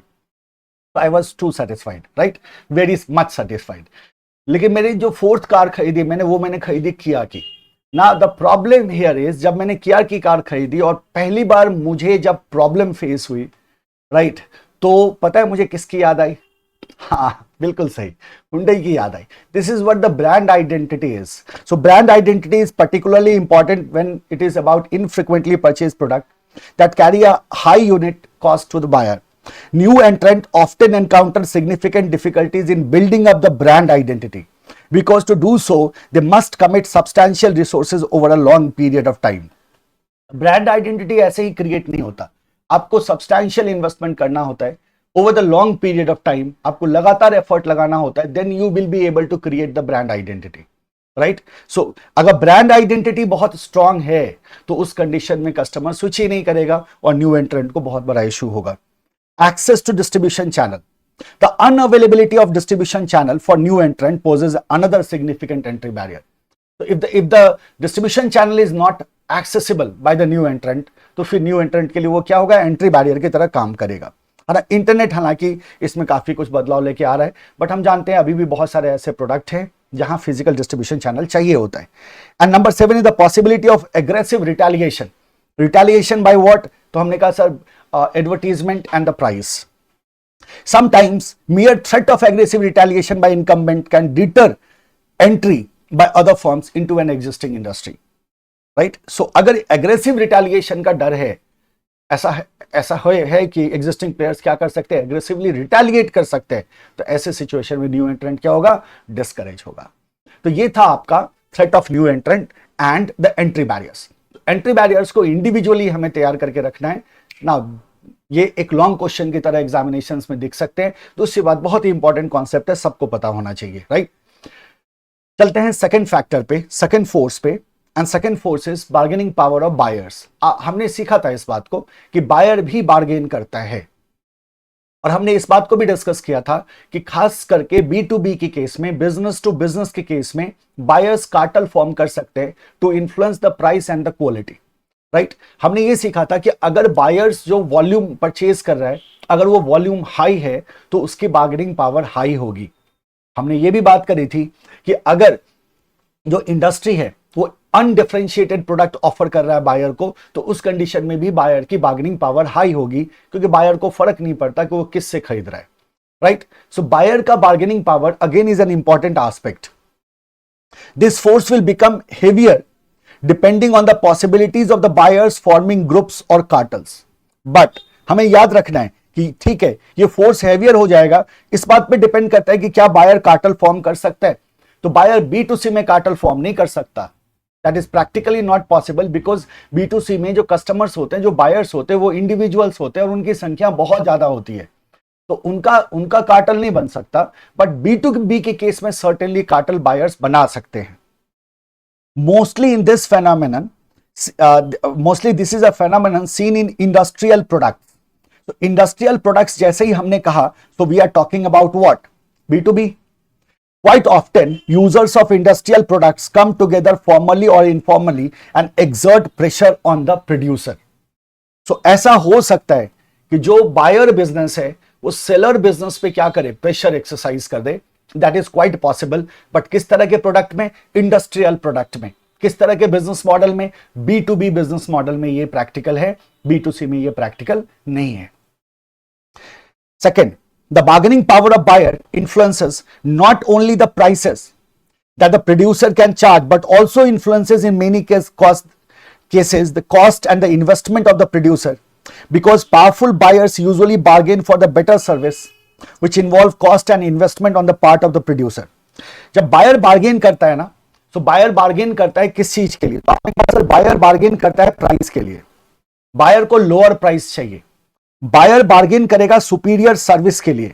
I was too satisfied, right, very much satisfied. लेकिन मेरी जो फोर्थ कार खरीदी मैंने खरीदी किया की. ना द प्रॉब्लम हियर इज, जब मैंने किया की कार खरीदी और पहली बार मुझे जब प्रॉब्लम फेस हुई, राइट, तो पता है मुझे किसकी याद आई, हाँ बिल्कुल सही, हुंडई की याद आई. This is what the brand identity is. So brand identity is particularly important when it is about infrequently purchase product that carry a high unit cost to the buyer. New entrant often encounter significant difficulties in building up the brand identity because to do so they must commit substantial resources over a long period of time. Brand identity ऐसे ही create नहीं होता, आपको substantial investment करना होता है over the long period of time. आपको लगातार effort लगाना होता है, then you will be able to create the brand identity. Right. So अगर ब्रांड आइडेंटिटी बहुत स्ट्रांग है तो उस कंडीशन में कस्टमर स्विच ही नहीं करेगा और न्यू एंट्रेंट को बहुत बड़ा इशू होगा. Access to distribution channel. The unavailability of distribution channel for new entrant poses another significant entry barrier. So if the distribution channel is not accessible by the new entrant, तो फिर new entrant के लिए वो क्या होगा, entry barrier की तरह काम करेगा. इंटरनेट हालांकि इसमें काफी कुछ बदलाव लेके आ रहा है, बट हम जानते हैं अभी भी बहुत सारे ऐसे प्रोडक्ट हैं जहां फिजिकल डिस्ट्रीब्यूशन चैनल चाहिए होता है. And number 7 is the possibility of aggressive retaliation. Retaliation by what, तो हमने कहा sir advertisement and the price. Sometimes mere threat of aggressive retaliation by incumbent can deter entry by other firms into an existing industry. Right? So अगर aggressive retaliation का डर है, ऐसा है कि existing players क्या कर सकते हैं, aggressively retaliate कर सकते हैं, तो ऐसे situation में new entrant क्या होगा, discourage होगा. तो ये था आपका threat of new entrant and the entry barriers. Entry barriers को इंडिविजुअली हमें तैयार करके रखना है ना. ये एक लॉन्ग क्वेश्चन की तरह एग्जामिनेशंस में दिख सकते हैं. दूसरी बात, बहुत ही इंपॉर्टेंट कॉन्सेप्ट है, सबको पता होना चाहिए, राइट. चलते हैं सेकंड फैक्टर पे, सेकंड फोर्स पे. And second force is bargaining power of buyers. हमने सीखा था इस बात को कि बायर भी बार्गेन करता है, और हमने इस बात को भी डिस्कस किया था कि खास करके B2B के केस में, बिजनेस टू बिजनेस के केस में बायर्स कार्टेल फॉर्म कर सकते हैं to influence the price and the quality, right. हमने ये सीखा था कि अगर बायर्स जो वॉल्यूम परचेज कर रहा है, अगर वो वॉल्यूम हाई है तो उसकी बार्गेनिंग पावर हाई होगी. हमने ये भी बात करी थी कि अगर जो इंडस्ट्री है वो अनडिफरेंशिएटेड प्रोडक्ट ऑफर कर रहा है बायर को, तो उस कंडीशन में भी बायर की बार्गेनिंग पावर हाई होगी, क्योंकि बायर को फर्क नहीं पड़ता कि वो किस से खरीद रहा है, राइट. सो बायर का bargaining power again is an important aspect. This force will become heavier depending on the possibilities of the buyers forming groups और कार्टल्स. बट हमें याद रखना है कि ठीक है ये फोर्स हैवियर हो जाएगा, इस बात पे डिपेंड करता है कि क्या बायर कार्टेल फॉर्म कर सकता है। तो बायर B2C में कार्टेल फॉर्म नहीं कर सकता, that is practically not possible, because B2C में जो कस्टमर्स होते हैं, जो बायर्स होते हैं, वो इंडिविजुअल्स होते हैं और उनकी संख्या बहुत ज्यादा होती है, तो उनका कार्टेल नहीं बन सकता। बट B2B के केस में सर्टेनली कार्टेल बायर्स बना सकते हैं। Mostly in this phenomenon, mostly this is a phenomenon seen in industrial products. तो इंडस्ट्रियल प्रोडक्ट्स जैसे ही हमने कहा, तो we are talking about what, B2B। Quite often, users of industrial products come together formally or informally and exert pressure on the producer. So ऐसा हो सकता है कि जो बायर बिजनेस है वो सेलर बिजनेस पे क्या करे, प्रेशर एक्सरसाइज कर दे। That is quite possible, but किस तरह के प्रोडक्ट में, इंडस्ट्रियल प्रोडक्ट में। किस तरह के बिजनेस मॉडल में, B2B बिजनेस मॉडल में ये प्रैक्टिकल है, B2C में ये प्रैक्टिकल नहीं है। Second, the bargaining power of buyer influences not only the prices that the producer can charge, but also influences in many cases the cost and the investment of the producer, because powerful buyers usually bargain for the better service, which involve cost and investment on the part of the producer. जब buyer bargain करता है ना, तो buyer bargain करता है किस चीज के लिए, बायर बार्गेन करता है प्राइस के लिए। बायर को लोअर प्राइस चाहिए, बायर बार्गेन करेगा सुपीरियर सर्विस के लिए,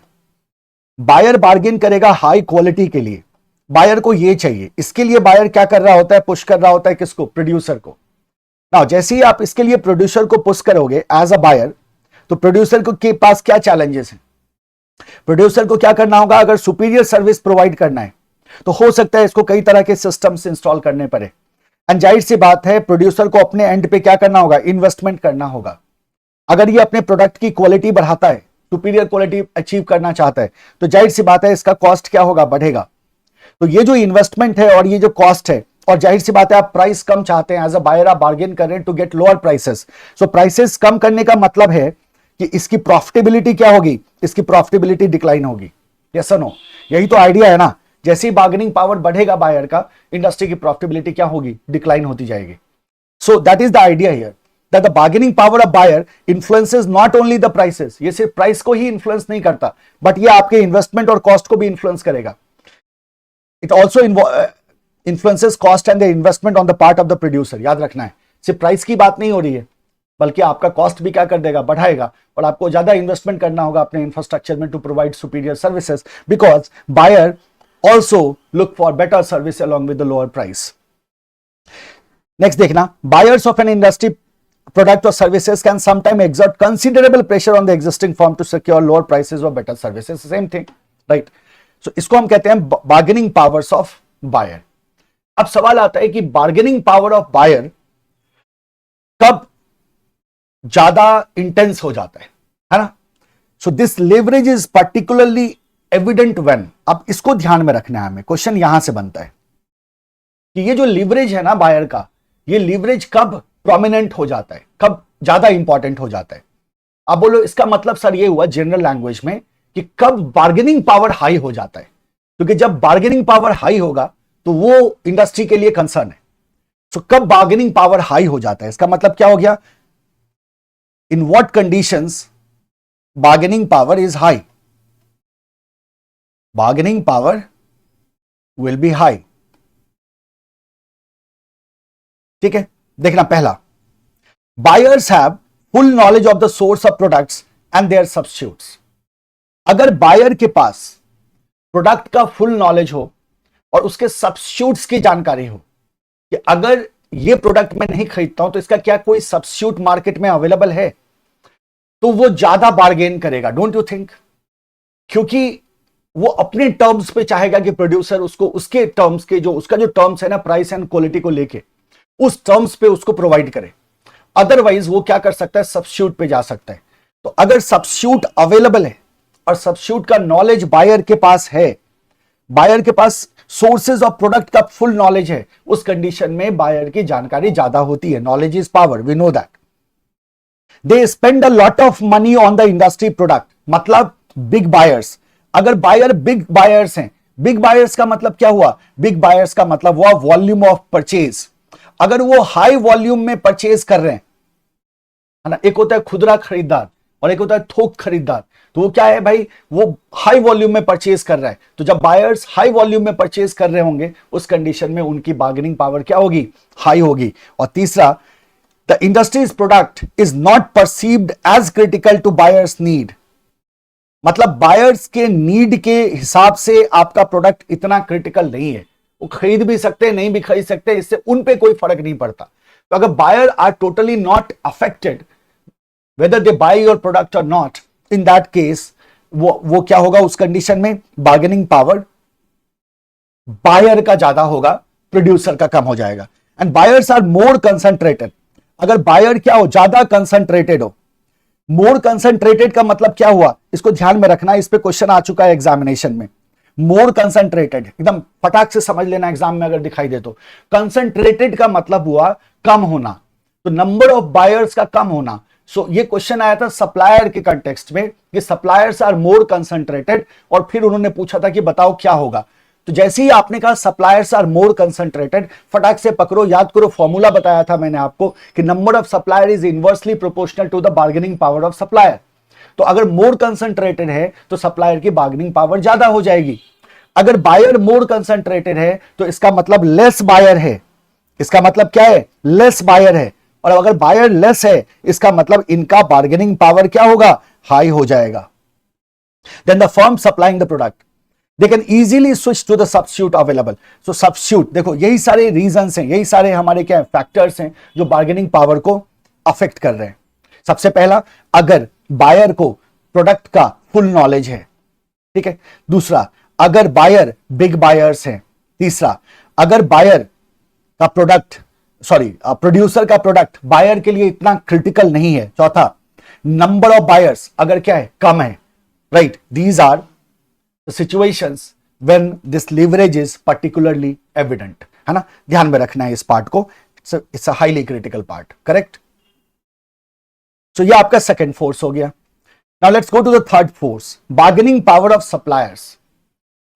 बायर बार्गेन करेगा हाई क्वालिटी के लिए। बायर को ये चाहिए, इसके लिए बायर क्या कर रहा होता है, पुश कर रहा होता है किसको, प्रोड्यूसर को। नाउ जैसे ही आप इसके लिए प्रोड्यूसर को पुश करोगे एज अ बायर, तो प्रोड्यूसर को के पास क्या चैलेंजेस हैं। प्रोड्यूसर को क्या करना होगा, अगर सुपीरियर सर्विस प्रोवाइड करना है तो हो सकता है इसको कई तरह के सिस्टम्स इंस्टॉल करने पड़े। एंड जाहिर सी बात है प्रोड्यूसर को अपने एंड पे क्या करना होगा, इन्वेस्टमेंट करना होगा। अगर ये अपने प्रोडक्ट की क्वालिटी बढ़ाता है, सुपीरियर क्वालिटी अचीव करना चाहता है, तो जाहिर सी बात है इसका कॉस्ट क्या होगा, बढ़ेगा। तो ये जो इन्वेस्टमेंट है और ये जो कॉस्ट है, और जाहिर सी बात है आप प्राइस कम चाहते हैं, एज अ बायर आप बार्गेन कर रहे हैं to get lower prices. So prices कम करने का मतलब है कि इसकी प्रॉफिटेबिलिटी क्या होगी, इसकी प्रॉफिटेबिलिटी डिक्लाइन होगी। यस और नो, यही तो आइडिया है ना। जैसे ही बार्गेनिंग पावर बढ़ेगा बायर का, इंडस्ट्री की प्रॉफिटेबिलिटी क्या होगी, डिक्लाइन होती जाएगी। सो that is the idea here, that the bargaining power of buyer influences not only the prices, ये सिर्फ प्राइस को ही इन्फ्लुएंस नहीं करता, बट ये आपके इन्वेस्टमेंट और कॉस्ट को भी इन्फ्लुएंस करेगा। It also influences cost and the investment on the part of the producer. याद रखना है, सिर्फ प्राइस की बात नहीं हो रही है, बल्कि आपका कॉस्ट भी क्या कर देगा, बढ़ाएगा, और आपको ज्यादा इन्वेस्टमेंट करना होगा अपने इंफ्रास्ट्रक्चर में to provide superior services, because buyer also look for better service along with the lower price. Next देखना, buyers of an industry product or services can sometimes exert considerable pressure on the existing firm to secure lower prices or better services. Same thing, right? So इसको हम कहते हैं bargaining powers of buyer. अब सवाल आता है कि bargaining power of buyer कब ज्यादा intense हो जाता है ना? So this leverage is particularly evident when, अब इसको ध्यान में रखना है हमें, क्वेश्चन यहां से बनता है कि ये जो लीवरेज है ना बायर का, ये लीवरेज कब प्रोमिनेंट हो जाता है, कब ज्यादा इंपॉर्टेंट हो जाता है। अब बोलो इसका मतलब सर ये हुआ जनरल लैंग्वेज में कि कब बार्गेनिंग पावर हाई हो जाता है, क्योंकि जब बार्गेनिंग पावर हाई होगा तो वो इंडस्ट्री के लिए कंसर्न है। सो कब बार्गेनिंग पावर हाई हो जाता है, इसका मतलब क्या हो गया, in what conditions bargaining power is high, bargaining power will be high. ठीक है, देखना पहला, buyers have full knowledge of the source of products and their substitutes. अगर बायर के पास प्रोडक्ट का फुल नॉलेज हो और उसके सब्स्टिट्यूट्स की जानकारी हो कि अगर ये प्रोडक्ट मैं नहीं खरीदता हूं तो इसका क्या कोई सब्स्टिट्यूट मार्केट में अवेलेबल है, तो वो ज्यादा बार्गेन करेगा, डोंट यू थिंक? क्योंकि वो अपने टर्म्स पे चाहेगा कि प्रोड्यूसर उसको उसके टर्म्स के, जो उसका जो टर्म्स है ना प्राइस एंड क्वालिटी को लेके, उस टर्म्स पे उसको प्रोवाइड करे। अदरवाइज वो क्या कर सकता है, सब्स्टिट्यूट पे जा सकता है। तो अगर सब्स्टिट्यूट अवेलेबल है और सब्स्टिट्यूट का नॉलेज बायर के पास है, बायर के पास सोर्सेज ऑफ प्रोडक्ट का फुल नॉलेज है, उस कंडीशन में बायर की जानकारी ज्यादा होती है। Knowledge is power, we know that. They spend a lot of money on the industry product, मतलब बिग बायर्स। अगर बायर बिग बायर्स हैं, बिग बायर्स का मतलब क्या हुआ, बिग बायर्स का मतलब हुआ वॉल्यूम ऑफ परचेज। अगर वो हाई वॉल्यूम में परचेज कर रहे हैं, है ना, एक होता है खुदरा खरीदार और एक होता है थोक खरीदार। तो वो क्या है भाई, वो हाई वॉल्यूम में परचेज कर रहा है। तो जब बायर्स हाई वॉल्यूम में परचेज कर रहे होंगे उस कंडीशन में उनकी बार्गेनिंग पावर क्या होगी, हाई होगी। और तीसरा, the industries product is not perceived as critical to buyers need, मतलब बायर्स के नीड के हिसाब से आपका प्रोडक्ट इतना क्रिटिकल नहीं है, वो खरीद भी सकते हैं, नहीं भी खरीद सकते, इससे उन पे कोई फर्क नहीं पड़ता। तो अगर buyer are totally not affected whether they buy your product or not, in that case वो क्या होगा, उस कंडीशन में बार्गेनिंग पावर बायर का ज्यादा होगा, प्रोड्यूसर का कम हो जाएगा। And buyers are more concentrated, अगर बायर क्या हो, ज्यादा कंसंट्रेटेड हो। मोर कंसंट्रेटेड का मतलब क्या हुआ, इसको ध्यान में रखना, इस पे क्वेश्चन आ चुका है एग्जामिनेशन में। मोर कंसंट्रेटेड एकदम फटाक से समझ लेना, एग्जाम में अगर दिखाई दे तो। कंसंट्रेटेड का मतलब हुआ कम होना, तो नंबर ऑफ बायर्स का कम होना। सो ये क्वेश्चन आया था सप्लायर के कंटेक्स्ट में कि सप्लायर्स आर मोर कंसंट्रेटेड, और फिर उन्होंने पूछा था कि बताओ क्या होगा। तो जैसे ही आपने कहा सप्लायर्स आर मोर कंसंट्रेटेड, फटाक से पकड़ो, याद करो, फॉर्मूला बताया था मैंने आपको कि number of supplier is inversely proportional to the bargaining power of supplier. तो अगर मोर कंसंट्रेटेड है तो सप्लायर की बार्गेनिंग पावर ज्यादा हो जाएगी। अगर बायर मोर कंसंट्रेटेड है तो इसका मतलब लेस बायर है, इसका मतलब क्या है, लेस बायर है। और अगर बायर लेस है इसका मतलब इनका बार्गेनिंग पावर क्या होगा, हाई हो जाएगा। Then the firm supplying the product they can easily switch to the substitute available. So substitute, देखो यही सारे रीजंस हैं, यही सारे हमारे क्या फैक्टर्स हैं जो बार्गेनिंग पावर को अफेक्ट कर रहे हैं। सबसे पहला, अगर बायर को प्रोडक्ट का फुल नॉलेज है, ठीक है। दूसरा, अगर बायर बिग बायर्स हैं। तीसरा, अगर बायर का प्रोडक्ट प्रोड्यूसर का प्रोडक्ट बायर के लिए इतना क्रिटिकल नहीं है। चौथा, नंबर ऑफ बायर्स अगर क्या है, कम है, right. These are the situations when this leverage is particularly evident, है ना, ध्यान में रखना है इस पार्ट को, it's a highly critical part, correct. सो ये आपका सेकंड फोर्स हो गया। Now let's go to the third force, bargaining power of suppliers.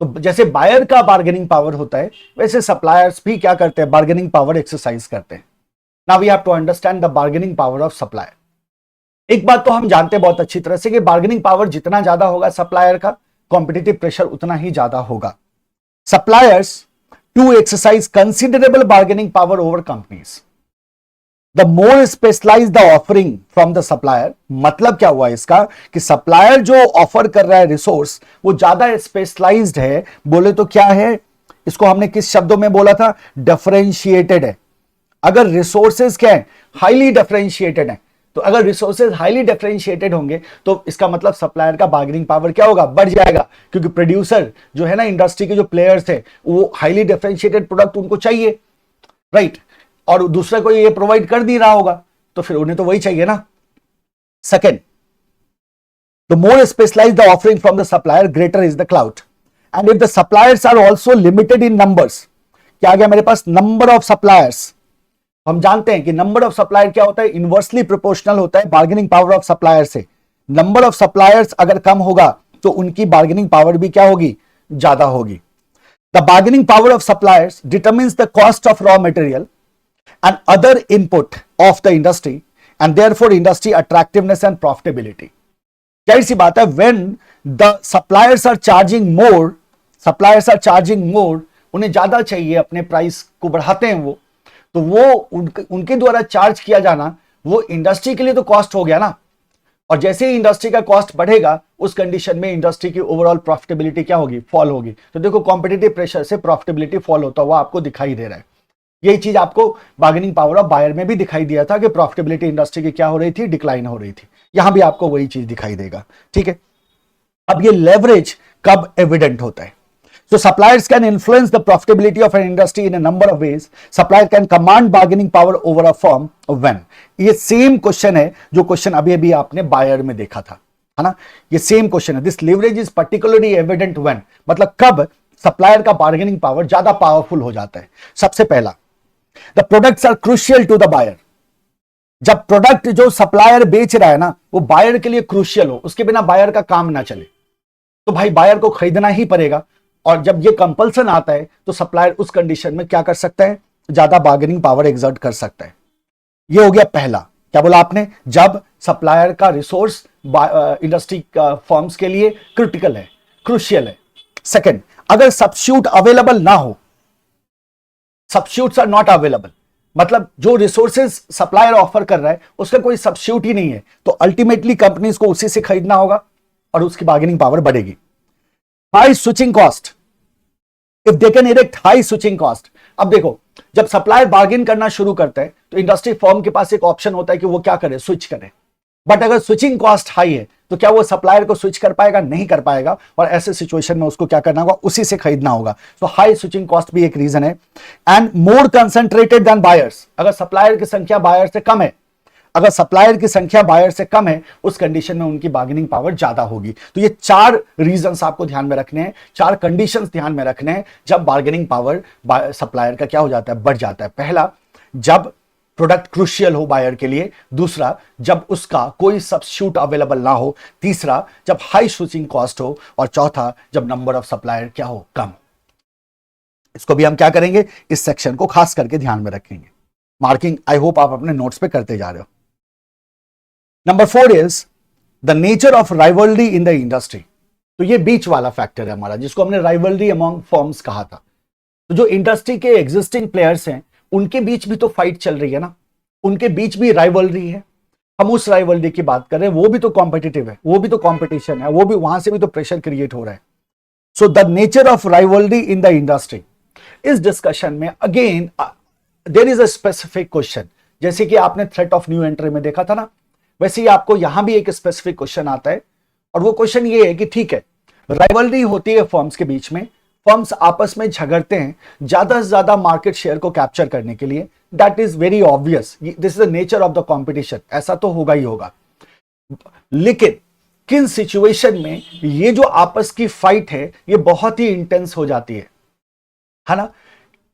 तो जैसे बायर का बार्गेनिंग पावर होता है वैसे सप्लायर्स भी क्या करते हैं, बार्गेनिंग पावर एक्सरसाइज करते हैं। Now we have to understand the bargaining power of supplier. एक बात तो हम जानते हैं बहुत अच्छी तरह से कि बार्गेनिंग पावर जितना ज्यादा होगा सप्लायर का, कॉम्पिटिटिव प्रेशर उतना ही ज्यादा होगा। Suppliers to exercise considerable bargaining power over companies, the more specialize the offering from the supplier. मतलब क्या हुआ इसका कि सप्लायर जो ऑफर कर रहा है रिसोर्स वो ज्यादा स्पेशलाइज्ड है। बोले तो क्या है, इसको हमने किस शब्दों में बोला था, डिफरेंशिएटेड है। अगर रिसोर्सेज क्या है, हाईली डिफरेंशिएटेड है, तो अगर रिसोर्सेज हाईली डिफरेंशिएटेड होंगे तो इसका मतलब सप्लायर का बार्गेनिंग पावर क्या होगा, बढ़ जाएगा। क्योंकि प्रोड्यूसर जो है ना, इंडस्ट्री के जो प्लेयर्स थे, वो हाईली डिफरेंशिएटेड प्रोडक्ट उनको चाहिए, राइट। और दूसरा कोई ये प्रोवाइड कर नहीं रहा होगा तो फिर उन्हें तो वही चाहिए ना। Second, the more specialized the offering from the supplier greater is the clout. And if the suppliers are also limited in numbers, क्या आ गया मेरे पास, नंबर ऑफ सप्लायर्स। हम जानते हैं कि नंबर ऑफ सप्लायर क्या होता है, इनवर्सली प्रोपोर्शनल होता है बार्गेनिंग पावर ऑफ सप्लायर से। नंबर ऑफ सप्लायर्स अगर कम होगा तो उनकी बार्गेनिंग पावर भी क्या होगी, ज्यादा होगी। The bargaining power of suppliers determines the cost of raw material and other input of the industry and therefore industry attractiveness and profitability. जाहिर सी बात है, when the suppliers are charging more, उन्हें ज्यादा चाहिए, अपने प्राइस को बढ़ाते हैं वो, तो वो उनके द्वारा चार्ज किया जाना वो इंडस्ट्री के लिए तो कॉस्ट हो गया ना। और जैसे ही इंडस्ट्री का कॉस्ट बढ़ेगा उस कंडीशन में इंडस्ट्री की ओवरऑल प्रॉफिटेबिलिटी क्या होगी, फॉल होगी। तो देखो कॉम्पिटिटिव प्रेशर से प्रॉफिटेबिलिटी फॉल होता हुआ आपको दिखाई दे रहा है। यही चीज आपको बार्गेनिंग पावर ऑफ बायर में भी दिखाई दिया था कि प्रॉफिटेबिलिटी इंडस्ट्री की क्या हो रही थी, डिक्लाइन हो रही थी। यहां भी आपको वही चीज दिखाई देगा, ठीक है। अब ये लेवरेज कब एविडेंट होता है? So suppliers can influence the profitability of an industry in a number of ways. Supplier can command bargaining power over a firm when. ये सेम क्वेश्चन है जो क्वेश्चन अभी अभी आपने बायर में देखा था, है ना। ये सेम क्वेश्चन है। This leverage is particularly evident when, मतलब कब सप्लायर का बार्गेनिंग पावर ज्यादा पावरफुल हो जाता है। सबसे पहला, the products are crucial to the buyer. जब प्रोडक्ट जो सप्लायर बेच रहा है ना वो बायर के लिए क्रूशियल हो, उसके बिना बायर का काम ना चले, तो भाई बायर को खरीदना ही पड़ेगा। और जब ये कंपल्सन आता है तो सप्लायर उस कंडीशन में क्या कर सकता है, ज्यादा बार्गेनिंग पावर एग्जर्ट कर सकता है। ये हो गया पहला, क्या बोला आपने? जब सप्लायर का रिसोर्स इंडस्ट्री फर्म्स के लिए क्रिटिकल है, क्रूशियल है। सेकंड, अगर सब्स्टिट्यूट अवेलेबल ना हो, सब्स्टिट्यूट्स आर नॉट अवेलेबल, मतलब जो रिसोर्सेज सप्लायर ऑफर कर रहा है उसका कोई सब्स्टिट्यूट ही नहीं है, तो अल्टीमेटली कंपनीज को उसी से खरीदना होगा और उसकी बार्गेनिंग पावर बढ़ेगी। High switching cost, if they can erect high switching cost. अब देखो, जब सप्लायर बार्गेन करना शुरू करता है तो इंडस्ट्री फर्म के पास एक ऑप्शन होता है कि वो क्या करे, स्विच करे। बट अगर स्विचिंग कॉस्ट हाई है तो क्या वो सप्लायर को स्विच कर पाएगा? नहीं कर पाएगा, और ऐसे सिचुएशन में उसको क्या करना होगा? उसी से खरीदना होगा। तो हाई स्विचिंग कॉस्ट भी एक रीजन है। And more concentrated than buyers, अगर सप्लायर की संख्या बायर से कम है, अगर सप्लायर की संख्या बायर से कम है, उस कंडीशन में उनकी बार्गेनिंग पावर ज्यादा होगी। तो ये 4 रीजंस आपको ध्यान में रखने हैं, 4 कंडीशंस ध्यान में रखने हैं जब बार्गेनिंग पावर सप्लायर का क्या हो जाता है? बढ़ जाता है। पहला, जब प्रोडक्ट क्रूशियल हो बायर के लिए। दूसरा, जब उसका कोई सब्स्टिट्यूट अवेलेबल ना हो। तीसरा, जब हाई स्विचिंग कॉस्ट हो। और चौथा, जब नंबर ऑफ सप्लायर क्या हो? कम। इसको भी हम क्या करेंगे? इस सेक्शन को खास करके ध्यान में रखेंगे। मार्किंग आई होप आप अपने नोट्स पे करते जा रहे हो। Number 4 is the nature of rivalry in the industry. तो ये बीच वाला फैक्टर है हमारा, जिसको हमने राइवलरी अमॉन्ग फर्म्स कहा था। तो जो इंडस्ट्री के एग्जिस्टिंग प्लेयर्स हैं उनके बीच भी तो फाइट चल रही है ना, उनके बीच भी राइवलरी है। हम उस राइवलरी की बात कर रहे हैं, वो भी तो कॉम्पिटिटिव है, वो भी तो कॉम्पिटिशन है, वो भी, वहां से भी तो प्रेशर क्रिएट हो रहा है। So the nature of rivalry in the industry. इस डिस्कशन में again there is a specific question, जैसे कि आपने थ्रेट ऑफ न्यू एंट्री में देखा था ना, वैसे ही आपको यहां भी एक स्पेसिफिक क्वेश्चन आता है। और वो क्वेश्चन ये है कि ठीक है, राइवलरी होती है फर्म्स के बीच में, फर्म्स आपस में झगड़ते हैं ज्यादा से ज्यादा मार्केट शेयर को कैप्चर करने के लिए। That is very obvious, this is the nature of the competition, ऐसा तो होगा ही होगा। लेकिन किन सिचुएशन में ये जो आपस की फाइट है ये बहुत ही इंटेंस हो जाती है ना?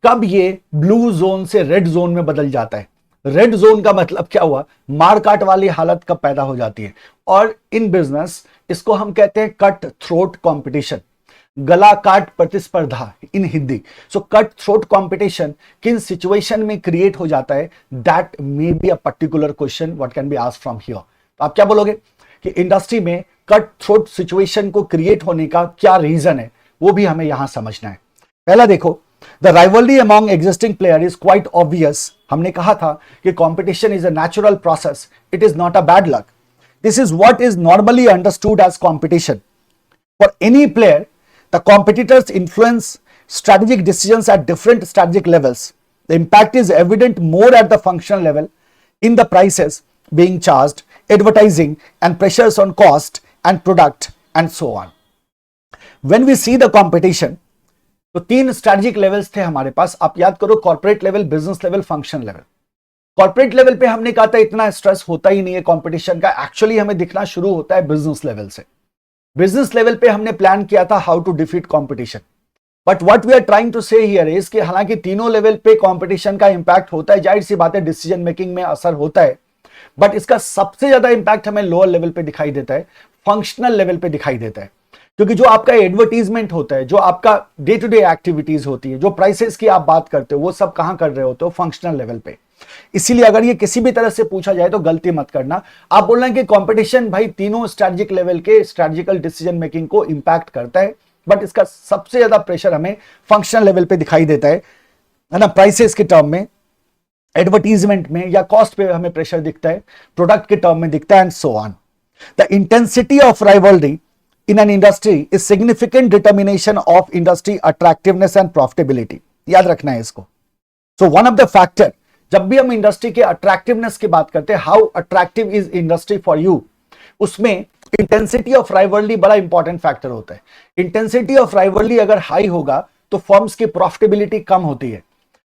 कब ये ब्लू जोन से रेड जोन में बदल जाता है। रेड जोन का मतलब क्या हुआ? मारकाट वाली हालत कब पैदा हो जाती है। और इन बिजनेस इसको हम कहते हैं कट थ्रोट कंपटीशन, गला काट प्रतिस्पर्धा इन Hindi. So cut throat competition किन सिचुएशन में क्रिएट हो जाता है? That may be a particular question what can be asked from here. तो आप क्या बोलोगे कि इंडस्ट्री में कट थ्रोट सिचुएशन को क्रिएट होने का क्या रीजन है, वो भी हमें यहां समझना है। पहला देखो, the rivalry among existing player is quite obvious. हमने कहा था कि competition is a natural process, it is not a bad luck. This is what is normally understood as competition. For any player, the competitors influence strategic decisions at different strategic levels. The impact is evident more at the functional level in the prices being charged, advertising and pressures on cost and product and so on. When we see the competition, तो 3 strategic levels थे हमारे पास। आप याद करो, corporate level, business level, function level. Corporate level पे हमने कहा था इतना स्ट्रेस होता ही नहीं है कंपटीशन का, एक्चुअली हमें दिखना शुरू होता है बिजनेस लेवल से। बिजनेस लेवल पे हमने प्लान किया था how to defeat competition. But what we are trying to say here is कि हालांकि तीनों लेवल पे कंपटीशन का इंपैक्ट होता है, जाहिर सी बात है डिसीजन मेकिंग में असर होता है, बट इसका सबसे ज्यादा इंपैक्ट हमें लोअर लेवल पे दिखाई देता है, फंक्शनल लेवल पे दिखाई देता है। क्योंकि जो आपका एडवर्टीजमेंट होता है, जो आपका डे टू डे एक्टिविटीज होती है, जो प्राइसेस की आप बात करते हो, वो सब कहां कर रहे होते हो? फंक्शनल लेवल पे। इसीलिए अगर ये किसी भी तरह से पूछा जाए तो गलती मत करना। आप बोल रहे हैं कि कंपटीशन भाई तीनों स्ट्रेटेजिक लेवल के स्ट्रेटेजिकल डिसीजन मेकिंग को इंपैक्ट करता है, बट इसका सबसे ज्यादा प्रेशर हमें फंक्शनल लेवल पे दिखाई देता है ना? प्राइसेस के टर्म में, एडवर्टीजमेंट में, या कॉस्ट पे हमें प्रेशर दिखता है, प्रोडक्ट के टर्म में दिखता है, and so on. The intensity of rivalry in an industry is significant determination of industry attractiveness and profitability. याद रखना है इसको। So one of the factor, जब भी हम इंडस्ट्री के अट्रैक्टिवनेस की बात करते हैं, how attractive is industry for you, उसमें इंटेंसिटी ऑफ राइवलरी बड़ा इंपॉर्टेंट फैक्टर होता है। इंटेंसिटी ऑफ राइवलरी अगर हाई होगा तो फर्म्स की प्रॉफिटेबिलिटी कम होती है,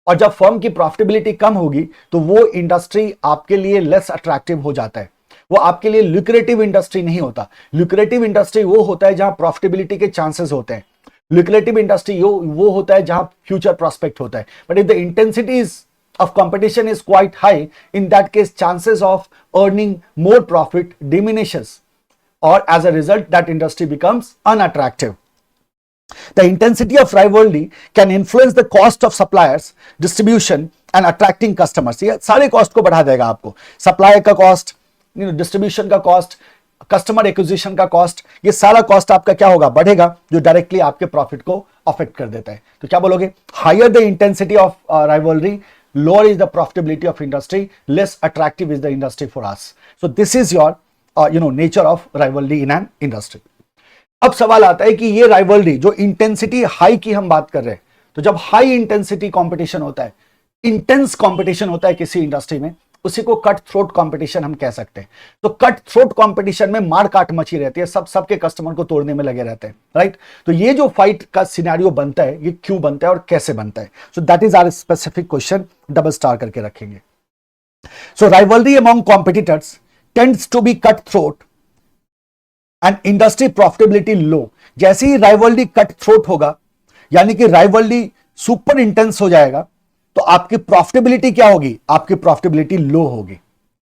और जब फर्म की प्रॉफिटेबिलिटी कम होगी तो वो इंडस्ट्री आपके लिए लेस अट्रैक्टिव हो जाता है, वो आपके लिए ल्यूक्रेटिव इंडस्ट्री नहीं होता। ल्यूक्रेटिव इंडस्ट्री वो होता है जहां प्रॉफिटेबिलिटी के चांसेस होते हैं, ल्यूक्रेटिव इंडस्ट्री वो होता है जहां फ्यूचर प्रोस्पेक्ट होता है। But if the intensity of competition is quite high, in that case chances of earning more profit diminishes, or as a result that industry becomes unattractive. The intensity of rivalry can influence the cost of suppliers, distribution and attracting customers, ये सारे cost को बढ़ा देगा आपको। Supply का cost, distribution का cost, customer acquisition का cost, ये सारा कॉस्ट आपका क्या होगा, बढ़ेगा, जो डायरेक्टली आपके प्रॉफिट को अफेक्ट कर देता है। तो क्या बोलोगे, higher the intensity of rivalry, lower is the profitability of industry, less attractive is the industry for us. So this is your nature of rivalry in an industry. अब सवाल आता है कि ये राइवलरी जो इंटेंसिटी हाई की हम बात कर रहे हैं, तो जब हाई इंटेंसिटी कंपटीशन होता है, इंटेंस कंपटीशन होता है किसी इंडस्ट्री में, उसी को कट थ्रोट कंपटीशन हम कह सकते हैं। तो कट थ्रोट कंपटीशन में मार काट मची रहती है, सबके कस्टमर को तोड़ने में लगे रहते हैं, राइट। तो ये जो फाइट का सिनेरियो बनता है, ये क्यों बनता है और कैसे बनता है, so that is our specific question, double star करके रखेंगे। So rivalry among competitors tends to be cut throat and industry profitability low. जैसे ही राइवलरी कट थ्रोट होगा, यानी कि राइवलरी सुपर इंटेंस हो जाएगा, तो आपकी प्रॉफिटेबिलिटी क्या होगी, आपकी प्रॉफिटेबिलिटी लो होगी।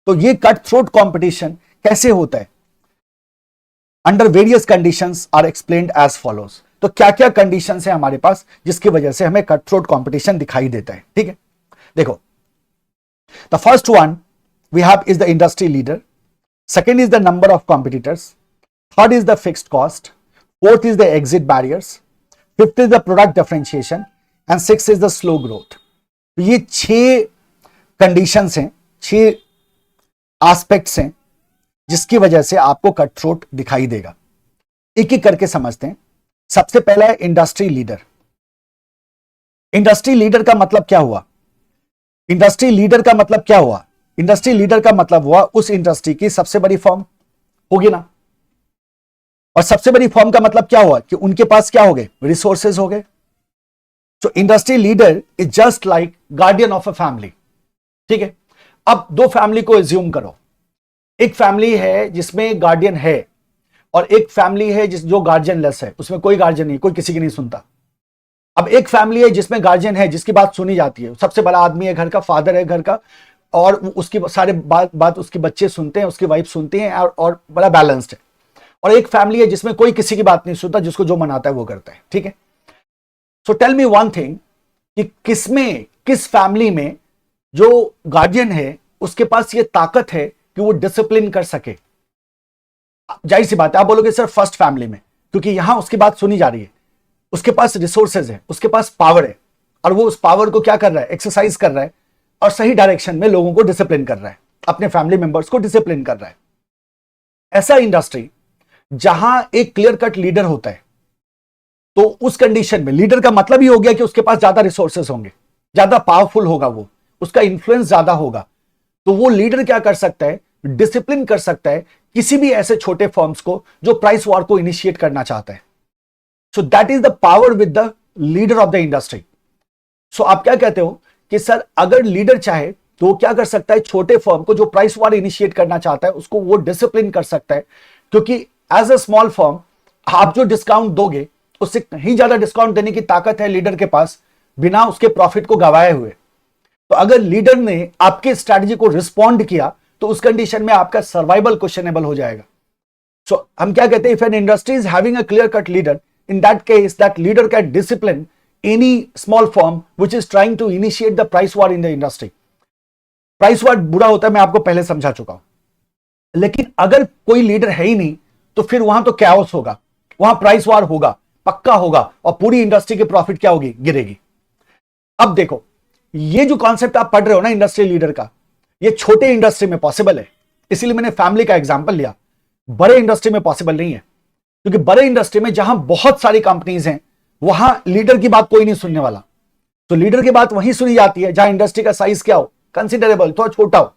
तो ये कट थ्रोट कंपटीशन कैसे होता है, under various conditions are explained as follows. तो क्या क्या कंडीशंस है हमारे पास जिसकी वजह से हमें कट थ्रोट कंपटीशन दिखाई देता है, ठीक है। देखो, the first one we have is the industry leader, second is the number of competitors, third is the fixed cost, fourth is the exit barriers, fifth is the product differentiation and sixth is the slow growth. तो ये 6 conditions हैं, 6 aspects हैं जिसकी वजह से आपको cut throat दिखाई देगा। एक एक करके समझते हैं। सबसे पहला है इंडस्ट्री लीडर। इंडस्ट्री लीडर का मतलब क्या हुआ, इंडस्ट्री लीडर का मतलब क्या हुआ, इंडस्ट्री लीडर का मतलब हुआ उस इंडस्ट्री की सबसे बड़ी फर्म होगी ना। और सबसे बड़ी फर्म का मतलब क्या हुआ कि उनके पास क्या हो गए, रिसोर्सेज हो गए। So industry leader is just like guardian of a family, ठीक है। अब 2 फैमिली को एज्यूम करो, एक फैमिली है जिसमें गार्डियन है और एक फैमिली है जो गार्जियन लेस है, उसमें कोई गार्जियन नहीं, कोई किसी की नहीं सुनता। अब एक फैमिली है जिसमें गार्जियन है, जिसकी बात सुनी जाती है, सबसे बड़ा आदमी है घर का, फादर है घर का, और उसकी सारे बात उसके बच्चे सुनते हैं, उसकी वाइफ सुनती है, और बड़ा बैलेंस्ड है। और एक फैमिली है जिसमें कोई किसी की बात नहीं सुनता, जिसको जो मनाता है वो करता है, ठीक है। So tell me one thing कि किस फैमिली में जो गार्जियन है उसके पास ये ताकत है कि वो डिसिप्लिन कर सके। जाहिर सी बात है, आप बोलोगे सर फर्स्ट फैमिली में, क्योंकि यहां उसकी बात सुनी जा रही है, उसके पास रिसोर्सेज है, उसके पास पावर है, और वो उस पावर को क्या कर रहा है, एक्सरसाइज कर रहा है, और सही डायरेक्शन में लोगों को डिसिप्लिन कर रहा है, अपने फैमिली मेंबर्स को डिसिप्लिन कर रहा है। ऐसा इंडस्ट्री जहां एक क्लियर कट लीडर होता है, तो उस कंडीशन में लीडर का मतलब ही हो गया कि उसके पास ज्यादा रिसोर्सेस होंगे, ज्यादा पावरफुल होगा, वो उसका इन्फ्लुएंस ज्यादा होगा। तो वो लीडर क्या कर सकता है, डिसिप्लिन कर सकता है किसी भी ऐसे छोटे फर्म्स को जो प्राइस वॉर को इनिशिएट करना चाहता है। So that is the power with the leader of the industry. So आप क्या कहते हो कि सर अगर लीडर चाहे तो वो क्या कर सकता है, छोटे फर्म को जो प्राइस वॉर इनिशिएट करना चाहता है उसको वो डिसिप्लिन कर सकता है, क्योंकि एज अ स्मॉल फर्म आप जो डिस्काउंट दोगे उससे कहीं ज्यादा डिस्काउंट देने की ताकत है लीडर के पास, बिना उसके प्रॉफिट को गवाए हुए। तो अगर लीडर ने आपके स्ट्रैटेजी को रिस्पॉन्ड किया तो उस कंडीशन में आपका सर्वाइवल क्वेश्चनेबल हो जाएगा। सो हम क्या कहते हैं, if an industry is having a clear cut leader, in that case that leader can discipline any small firm which is trying to initiate the price war in the industry. Price war बुरा होता है, मैं आपको पहले समझा चुका हूं, लेकिन अगर कोई लीडर है ही नहीं तो फिर वहां तो कैओस होगा, वहां प्राइस वॉर होगा, पक्का होगा, और पूरी इंडस्ट्री की प्रॉफिट क्या होगी, गिरेगी। अब देखो, ये जो कॉन्सेप्ट आप पढ़ रहे हो ना इंडस्ट्री लीडर का, ये छोटे इंडस्ट्री में पॉसिबल है, इसीलिए मैंने फैमिली का एग्जांपल लिया। बड़े इंडस्ट्री में पॉसिबल नहीं है, क्योंकि बड़े इंडस्ट्री में जहां बहुत सारी कंपनीज हैं वहां लीडर की बात कोई नहीं सुनने वाला। तो लीडर की बात वहीं सुनी जाती है जहां इंडस्ट्री का साइज क्या हो, कंसिडरेबल, थोड़ा छोटा हो,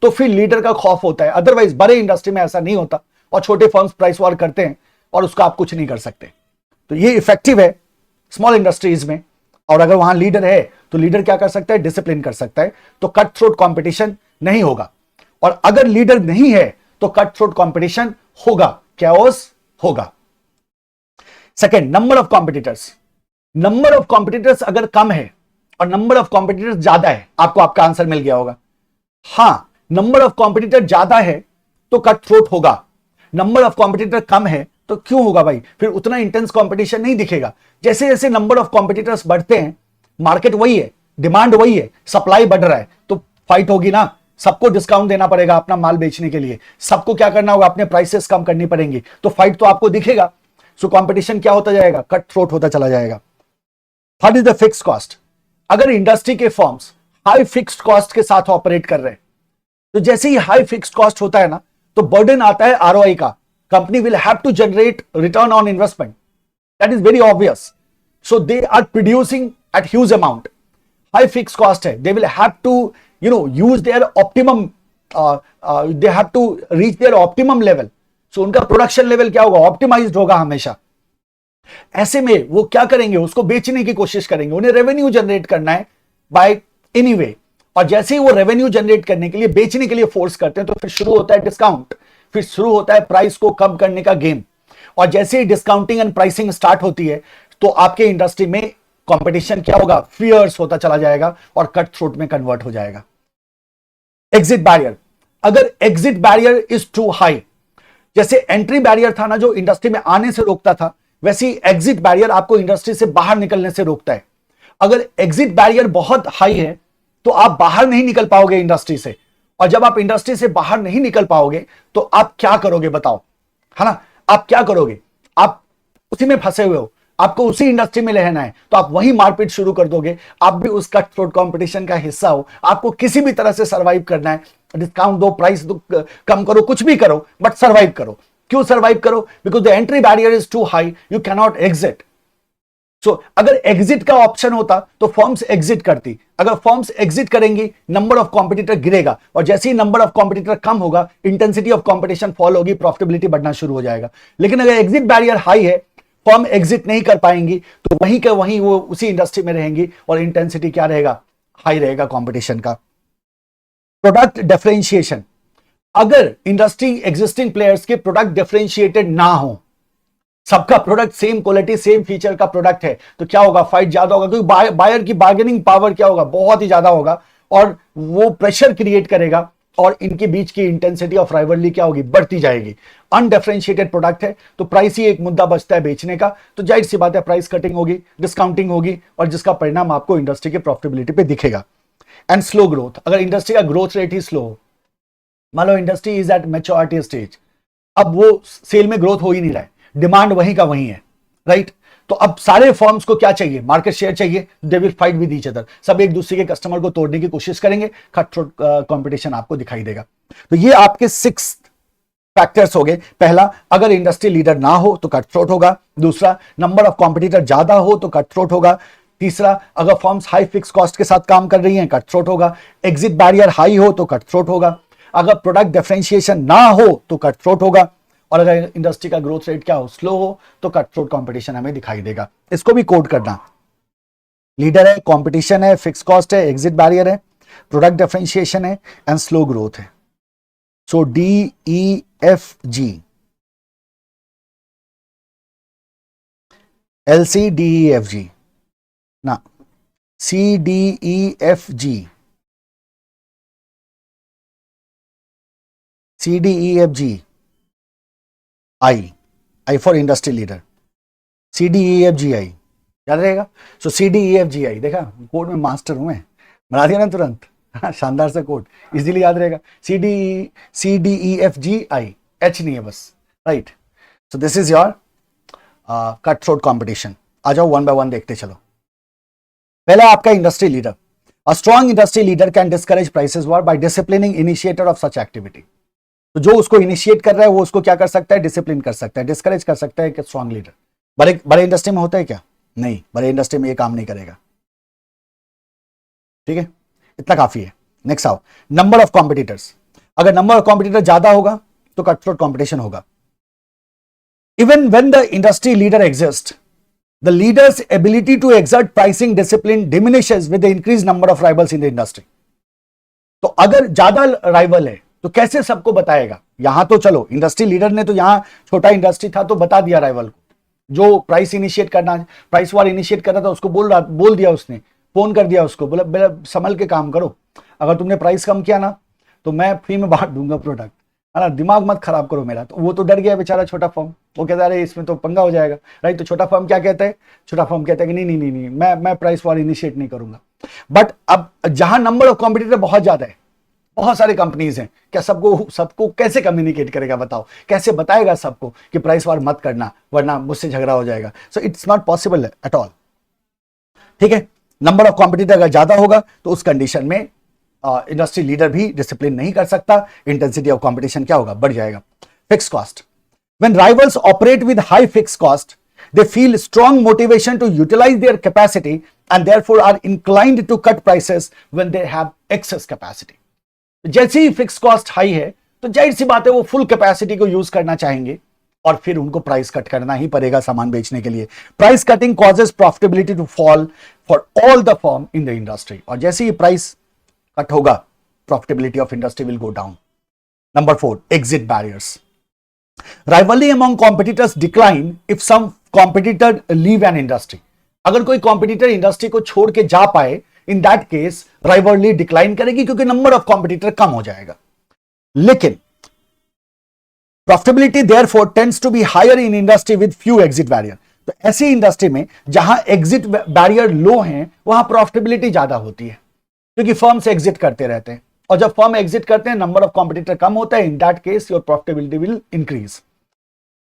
तो फिर लीडर का खौफ होता है। अदरवाइज बड़े इंडस्ट्री में ऐसा नहीं होता, और छोटे फर्म्स प्राइस वॉर करते हैं और उसका आप कुछ नहीं कर सकते। तो ये इफेक्टिव है स्मॉल इंडस्ट्रीज में, और अगर वहां लीडर है तो लीडर क्या कर सकता है, डिसिप्लिन कर सकता है, तो कट थ्रोट कंपटीशन नहीं होगा। और अगर लीडर नहीं है तो कट थ्रोट कंपटीशन होगा, कैओस होगा। Second, number of competitors. Number of competitors अगर कम है और नंबर ऑफ कॉम्पिटिटर्स ज्यादा है, आपको आपका आंसर मिल गया होगा। हां, नंबर ऑफ कॉम्पिटिटर ज्यादा है तो कट थ्रोट होगा, नंबर ऑफ कॉम्पिटिटर कम है तो क्यों होगा भाई, फिर उतना इंटेंस कंपटीशन नहीं दिखेगा। जैसे जैसे नंबर ऑफ कॉम्पिटिटर्स बढ़ते हैं, मार्केट वही है, डिमांड वही है, सप्लाई बढ़ रहा है तो फाइट होगी ना, सबको डिस्काउंट देना पड़ेगा अपना माल बेचने के लिए, सबको क्या करना होगा, अपने प्राइसेस कम करनी पड़ेंगी, तो फाइट तो आपको दिखेगा। सो कंपटीशन क्या होता जाएगा, कट थ्रोट होता चला जाएगा। What is the fix cost? अगर इंडस्ट्री के फर्म्स हाई फिक्स्ड कॉस्ट के साथ ऑपरेट कर रहे हैं, तो जैसे ही हाई फिक्स्ड कॉस्ट होता है ना, तो बर्डन आता है आरओआई का। Company will have to generate return on investment, that is very obvious. So they are producing at huge amount, high fixed cost है, they will have to use their optimum, they have to reach their optimum level. So उनका production level क्या होगा, optimised होगा हमेशा। ऐसे में वो क्या करेंगे, उसको बेचने की कोशिश करेंगे, उन्हें रेवेन्यू जनरेट करना है बाय एनी वे। और जैसे ही वो रेवेन्यू जनरेट करने के लिए, बेचने के लिए फोर्स करते हैं, तो फिर शुरू होता है डिस्काउंट, फिर शुरू होता है प्राइस को कम करने का गेम। और जैसे ही डिस्काउंटिंग एंड प्राइसिंग स्टार्ट होती है, तो आपके इंडस्ट्री में कंपटीशन क्या होगा, फियर्स होता चला जाएगा और कट थ्रोट में कन्वर्ट हो जाएगा। एग्जिट बैरियर, अगर exit barrier is too high, जैसे एंट्री बैरियर था ना जो इंडस्ट्री में आने से रोकता था, वैसे ही एग्जिट बैरियर आपको इंडस्ट्री से बाहर निकलने से रोकता है। अगर एग्जिट बैरियर बहुत हाई है तो आप बाहर नहीं निकल पाओगे इंडस्ट्री से, और जब आप इंडस्ट्री से बाहर नहीं निकल पाओगे तो आप क्या करोगे बताओ, है ना, आप क्या करोगे, आप उसी में फंसे हुए हो, आपको उसी इंडस्ट्री में रहना है, तो आप वही मारपीट शुरू कर दोगे, आप भी उस कट थ्रोट कंपटीशन का हिस्सा हो, आपको किसी भी तरह से सरवाइव करना है, डिस्काउंट दो, प्राइस दो, कम करो, कुछ भी करो, बट सरवाइव करो। क्यों सरवाइव करो, because the entry barrier is too high, you can not exit. So अगर एग्जिट का ऑप्शन होता तो फर्म्स एग्जिट करती, अगर फर्म्स एग्जिट करेंगी नंबर ऑफ कॉम्पिटिटर गिरेगा, और जैसे ही नंबर ऑफ कॉम्पिटिटर कम होगा, इंटेंसिटी ऑफ कॉम्पिटिशन फॉल होगी, प्रॉफिटेबिलिटी बढ़ना शुरू हो जाएगा। लेकिन अगर एग्जिट बैरियर हाई है, फर्म एग्जिट नहीं कर पाएंगी, तो वहीं के वहीं वो उसी इंडस्ट्री में रहेंगी, और इंटेंसिटी क्या रहेगा, हाई रहेगा कंपटीशन का। प्रोडक्ट डिफरेंशिएशन, अगर इंडस्ट्री एग्जिस्टिंग प्लेयर्स के प्रोडक्ट डिफरेंशिएटेड ना हो, सबका product same quality same feature का प्रोडक्ट है, तो क्या होगा, फाइट ज्यादा होगा, क्योंकि बायर की बार्गेनिंग पावर क्या होगा, बहुत ही ज्यादा होगा, और वो प्रेशर क्रिएट करेगा, और इनके बीच की इंटेंसिटी ऑफ राइवलरी क्या होगी, बढ़ती जाएगी। अनडिफरेंशिएटेड प्रोडक्ट है तो प्राइस ही एक मुद्दा बचता है बेचने का, तो जाहिर सी बात है प्राइस कटिंग होगी, डिस्काउंटिंग होगी, और जिसका परिणाम आपको इंडस्ट्री के प्रॉफिटेबिलिटी पे दिखेगा। एंड स्लो ग्रोथ, अगर इंडस्ट्री का ग्रोथ रेट ही स्लो हो, मान लो industry is at maturity stage, अब वो सेल में ग्रोथ हो ही नहीं रहा है, डिमांड वहीं का वहीं है, राइट, तो अब सारे फर्म्स को क्या चाहिए, मार्केट शेयर चाहिए, they will fight with each other, सब एक दूसरे के कस्टमर को तोड़ने की कोशिश करेंगे, कट थ्रोट कंपटीशन आपको दिखाई देगा। तो ये आपके 6 फैक्टर्स हो गए। पहला, अगर इंडस्ट्री लीडर ना हो तो कट थ्रोट होगा। दूसरा, नंबर ऑफ कॉम्पिटिटर ज्यादा हो तो कट थ्रोट होगा। तीसरा, अगर फर्म्स हाई फिक्स कॉस्ट के साथ काम कर रही हैं, कट थ्रोट होगा। एग्जिट बैरियर हाई हो तो कट थ्रोट होगा। अगर प्रोडक्ट डिफरेंशिएशन ना हो तो कट थ्रोट होगा, और अगर इंडस्ट्री का ग्रोथ रेट क्या हो, स्लो हो, तो कट थ्रोट कंपटीशन हमें दिखाई देगा। इसको भी कोड करना, लीडर है, कंपटीशन है, फिक्स कॉस्ट है, एग्जिट बैरियर है, प्रोडक्ट डिफरेंशिएशन है, एंड स्लो ग्रोथ है। सो DEFG, LCDEFG ना, CDEFG, CDEFG, I for industry leader, CDEFGI याद रहेगा। सो CDEFGI, देखा कोड में मास्टर हूं मैं, बना दिया ना तुरंत, शानदार से कोड, इजीली याद रहेगा। CDEFGI, H नहीं है बस, right. So this is your cut throat competition. आ जाओ वन बाय वन देखते चलो। पहला आपका industry leader, a strong industry leader can discourage prices war by disciplining initiator of such activity. तो जो उसको इनिशिएट कर रहा है वो उसको क्या कर सकता है, डिसिप्लिन कर सकता है, डिस्करेज कर सकता है। एक स्ट्रॉन्ग लीडर बड़े इंडस्ट्री में होता है क्या, नहीं, बड़े इंडस्ट्री में ये काम नहीं करेगा, ठीक है, इतना काफी है। नेक्स्ट आओ, नंबर ऑफ कॉम्पिटिटर्स, अगर नंबर ऑफ कॉम्पिटिटर ज्यादा होगा तो कट थ्रोट कॉम्पिटिशन होगा। Even when the industry leader exist, the leader's ability to exert pricing discipline diminishes with the increase number of rivals in the industry. तो अगर ज्यादा rival है तो कैसे सबको बताएगा, यहां तो चलो इंडस्ट्री लीडर ने तो यहां छोटा इंडस्ट्री था तो बता दिया राइवल को, जो प्राइस इनिशिएट करना, प्राइस वार इनिशिएट कर रहा था उसको बोल दिया, उसने फोन कर दिया उसको, बोला संभल के काम करो, अगर तुमने प्राइस कम किया ना तो मैं फ्री में बांट दूंगा प्रोडक्ट, है ना, दिमाग मत खराब करो मेरा। तो वो तो डर गया बेचारा छोटा फर्म, वो कहता है अरे इसमें तो पंगा हो जाएगा, राइट। तो छोटा फर्म क्या कहता है, छोटा फर्म कहता है कि नहीं, मैं प्राइस वार इनिशिएट नहीं करूंगा, बट अब जहां नंबर ऑफ कॉम्पिटिटर बहुत ज्यादा है, बहुत सारी कंपनीज हैं, क्या सबको कैसे कम्युनिकेट करेगा बताओ, कैसे बताएगा सबको कि प्राइस वार मत करना वरना मुझसे झगड़ा हो जाएगा। So it's not possible at all. ठीक है, नंबर ऑफ कॉम्पिटिटर अगर ज्यादा होगा तो उस कंडीशन में इंडस्ट्री लीडर भी डिसिप्लिन नहीं कर सकता, इंटेंसिटी ऑफ कॉम्पिटिशन क्या होगा, बढ़ जाएगा। Fix cost, when rivals operate with high fix cost they feel strong motivation to utilize their capacity and therefore are inclined to cut prices when they have excess capacity. जैसे ही fix cost high है तो जाहिर सी बात है वो full capacity को use करना चाहेंगे और फिर उनको प्राइस कट करना ही पड़ेगा सामान बेचने के लिए। Price cutting causes profitability to fall for all the firm in the industry, और जैसे ही प्राइस कट होगा profitability of industry will go down. Number 4, exit barriers, rivalry among competitors decline if some competitor leave an industry. अगर कोई competitor industry को छोड़ के जा पाए, in that case rivalry decline करेगी क्योंकि नंबर ऑफ कॉम्पिटिटर कम हो जाएगा। लेकिन profitability therefore tends to be higher in industry with few exit barrier. तो ऐसी इंडस्ट्री में जहां एग्जिट बैरियर लो हैं वहां प्रॉफिटेबिलिटी ज्यादा होती है क्योंकि फर्म से एग्जिट करते रहते हैं, और जब फर्म एग्जिट करते हैं नंबर ऑफ कॉम्पिटिटर कम होता है, in that case your profitability will increase.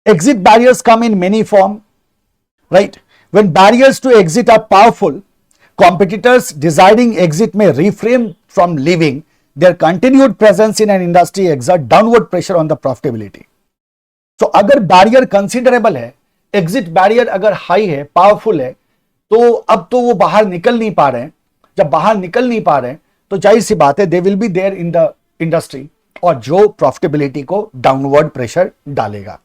Exit barriers come in many form, right? When barriers to exit are powerful, competitors desiring exit may refrain from leaving. Their continued presence in an industry exert downward pressure on the profitability. So अगर barrier considerable है, exit barrier अगर high है, powerful है, तो अब तो वो बाहर निकल नहीं पा रहे हैं। जब बाहर निकल नहीं पा रहे हैं तो जाहिर सी बात है they will be there in the industry, और जो प्रॉफिटेबिलिटी को डाउनवर्ड प्रेशर डालेगा।